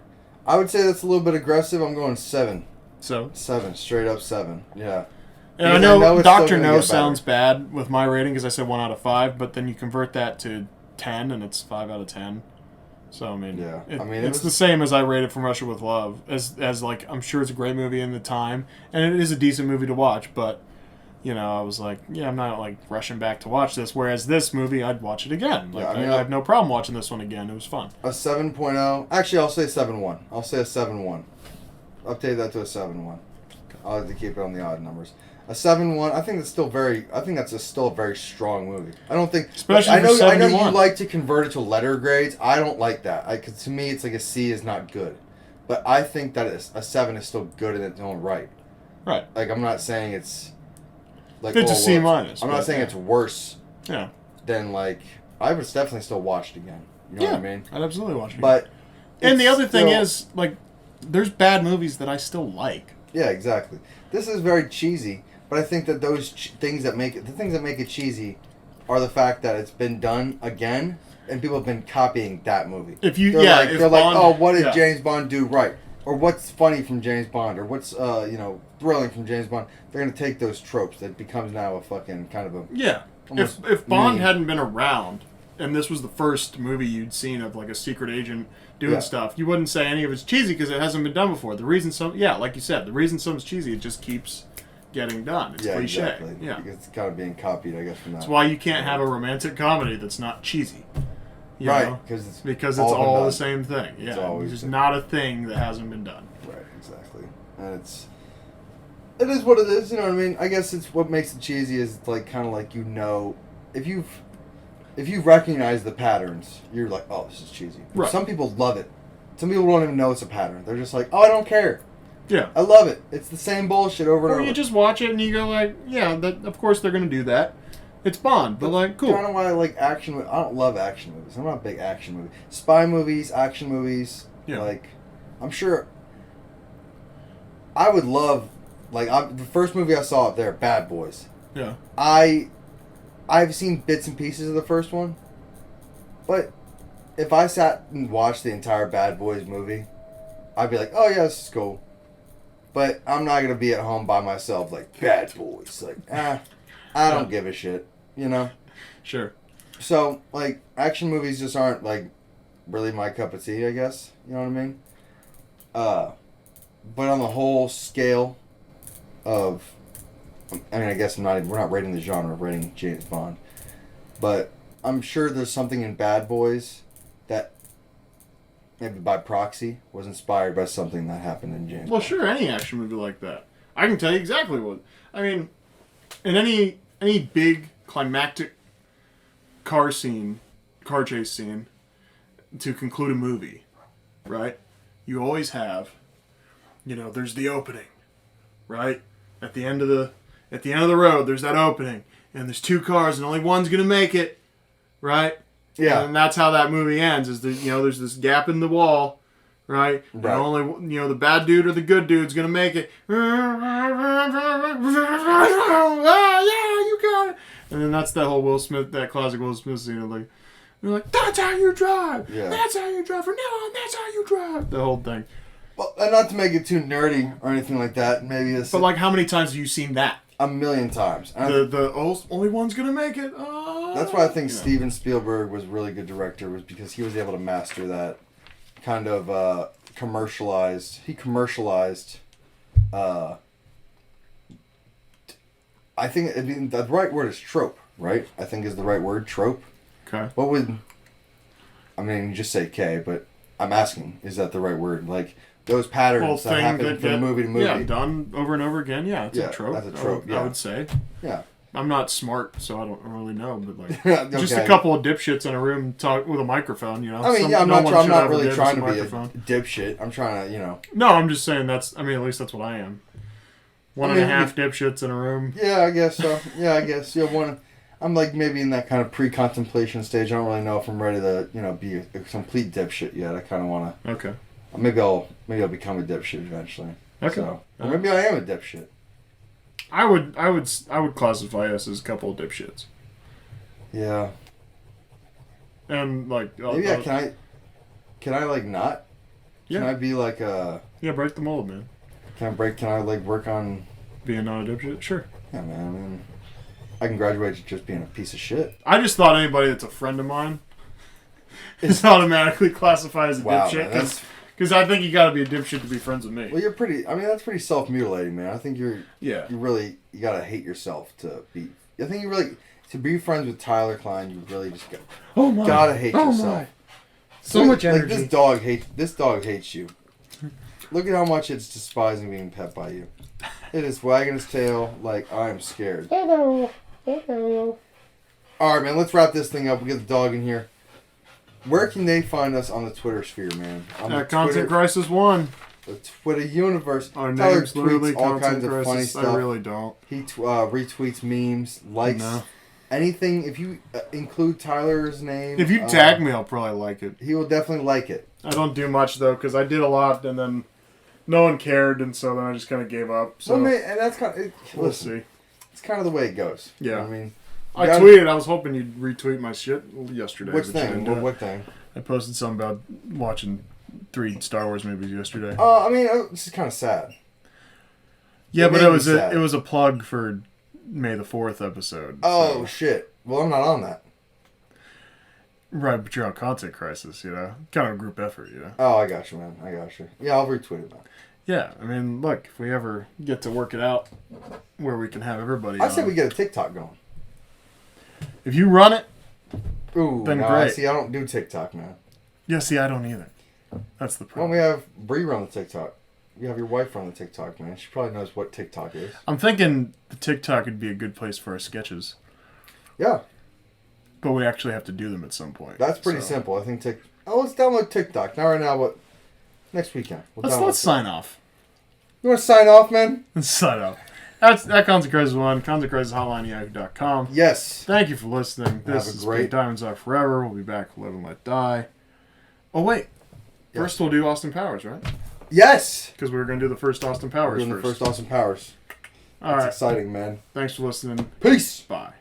I would say that's a little bit aggressive. I'm going 7. So 7, straight up 7. Yeah. And I know Dr. No sounds bad with my rating because I said 1 out of 5, but then you convert that to 10 and it's 5 out of 10. So I mean, it's the same as I rated From Russia with Love. As like, I'm sure it's a great movie in the time, and it is a decent movie to watch. But I was like, yeah, I'm not like rushing back to watch this. Whereas this movie, I'd watch it again. Like, I have no problem watching this one again. It was fun. A 7.0. Actually, I'll say 7.1. I'll say a 7.1. Update that to a 7.1. I'll have to keep it on the odd numbers. A 7.1. I think that's still still a very strong movie. I don't think. Especially I know. for 71. I know you like to convert it to letter grades. I don't like that. Cause to me, it's like a C is not good, but I think that a 7 is still good in its own right. Right. Like I'm not saying it's like it's a C minus. I'm not saying it's worse. Yeah. Than like I would definitely still watch it again. You know what I mean? I'd absolutely watch it. But and the other thing is, like, there's bad movies that I still like. Yeah, exactly. This is very cheesy, but I think that those things that make it cheesy are the fact that it's been done again, and people have been copying that movie. They're like, oh, what did James Bond do right? Or what's funny from James Bond? Or what's thrilling from James Bond? They're gonna take those tropes that becomes now a fucking kind of a If Bond hadn't been around, and this was the first movie you'd seen of like a secret agent doing stuff, you wouldn't say any of it's cheesy because it hasn't been done before. The reason like you said, the reason something's cheesy, it just keeps getting done. It's cliche. Exactly. Yeah, because it's kind of being copied, I guess, from that. That's why you can't have a romantic comedy that's not cheesy. Right, because it's all the same thing. Yeah, it's just not a thing that hasn't been done. Right, exactly. And it is what it is. You know what I mean? I guess it's what makes it cheesy is like kind of like if you recognize the patterns, you're like, oh, this is cheesy. Right. Some people love it. Some people don't even know it's a pattern. They're just like, oh, I don't care. Yeah, I love it. It's the same bullshit over and over. Or you just watch it and you go like, yeah, of course they're gonna do that. It's Bond, but like, cool. Kind of why I like action. I don't love action movies. I'm not a big action movie. Spy movies, action movies. Yeah. Like, I'm sure. I would love, like, the first movie I saw up there, Bad Boys. Yeah. I've seen bits and pieces of the first one, but if I sat and watched the entire Bad Boys movie, I'd be like, oh yeah, this is cool. But I'm not gonna be at home by myself like Bad Boys. Like, I don't give a shit. You know? Sure. So, like, action movies just aren't, like, really my cup of tea, I guess. You know what I mean? But on the whole scale of... I mean, I guess we're not rating the genre, we're rating James Bond. But I'm sure there's something in Bad Boys that, maybe by proxy, was inspired by something that happened in James Bond. Well, sure, any action movie like that. I can tell you exactly what... I mean, in any big climactic car chase scene to conclude a movie, right? You always have, there's the opening, right? At the end of the road, there's that opening, and there's two cars, and only one's gonna make it, right? Yeah. And that's how that movie ends. Is there's this gap in the wall, right? And only the bad dude or the good dude's gonna make it. You got it. And then that's that whole that classic Will Smith scene. Like, you're like, that's how you drive. Yeah. That's how you drive. From now on, that's how you drive. The whole thing. Well, and not to make it too nerdy or anything like that. Maybe it's. But like, how many times have you seen that? A million times. The only one's gonna make it. That's why I think Steven Spielberg was a really good director, was because he was able to master that kind of commercialized. He commercialized. I think the right word is trope, right? I think is the right word, trope. Okay. What would... I mean, you just say K, but I'm asking, is that the right word? Like, those patterns that happen from movie to movie. Yeah, done over and over again. Yeah, it's a trope. That's a trope, I would say. Yeah. I'm not smart, so I don't really know, but like, okay. Just a couple of dipshits in a room talk with a microphone, I mean, I'm not really trying to be a dipshit. I'm trying to, No, I'm just saying at least that's what I am. One and a half dipshits in a room. Yeah, I guess so. Yeah, I guess. Yeah, I'm like maybe in that kind of pre-contemplation stage. I don't really know if I'm ready to, be a complete dipshit yet. I kind of want to. Okay. Maybe I'll become a dipshit eventually. Okay. So, or maybe I am a dipshit. I would classify us as a couple of dipshits. Yeah. And like maybe can I like not? Yeah. Can I be like a? Yeah, break the mold, man. Can I like work on being not a dipshit? Sure. Yeah, man. I mean, I can graduate to just being a piece of shit. I just thought anybody that's a friend of mine is automatically classified as a dipshit. Because I think you got to be a dipshit to be friends with me. Well, that's pretty self-mutilating, man. I think you got to hate yourself to be... I think to be friends with Tyler Klein, you really just gotta hate yourself. So much energy. Like this dog hates you. Look at how much it's despising being pet by you. It is wagging its tail like I'm scared. Hello. Alright, man, let's wrap this thing up. We get the dog in here. Where can they find us on the Twitter sphere, man? Content Crisis 1. The Twitter universe. Our name's literally all kinds of funny stuff. I really don't. He retweets memes, likes anything, if you include Tyler's name... If you tag me, I'll probably like it. He will definitely like it. I don't do much, though, because I did a lot, and then no one cared, and so then I just kind of gave up. So well, and that's kind of... we'll see. It's kind of the way it goes. Yeah. You know what I mean... I tweeted. I was hoping you'd retweet my shit yesterday. Which thing? What thing? I posted something about watching 3 Star Wars movies yesterday. I mean, this is kind of sad. Yeah, but it was a plug for May the 4th episode. Oh, shit. Well, I'm not on that. Right, but you're on Content Crisis, you know? Kind of a group effort, you know? Oh, I got you, man. I got you. Yeah, I'll retweet it, man. Yeah, I mean, look, if we ever get to work it out where we can have everybody on. I say we get a TikTok going. If you run it, ooh, then no, great. See, I don't do TikTok, man. Yeah, see, I don't either. That's the problem. Well, we have Bree run the TikTok. You have your wife run the TikTok, man. She probably knows what TikTok is. I'm thinking the TikTok would be a good place for our sketches. Yeah. But we actually have to do them at some point. That's pretty simple. I think let's download TikTok. Not right now, but next weekend. Let's sign off. You want to sign off, man? Let's sign off. That's Content Crisis 1, Content Crisis Hotline, Yahoo.com. Yes. Thank you for listening. This is great Diamonds Are Forever. We'll be back with Live and Let Die. Oh, wait. Yes. First we'll do Austin Powers, right? Yes. Because we were going to do the first Austin Powers We're doing the first Austin Powers. All right. Exciting, man. Thanks for listening. Peace. Bye.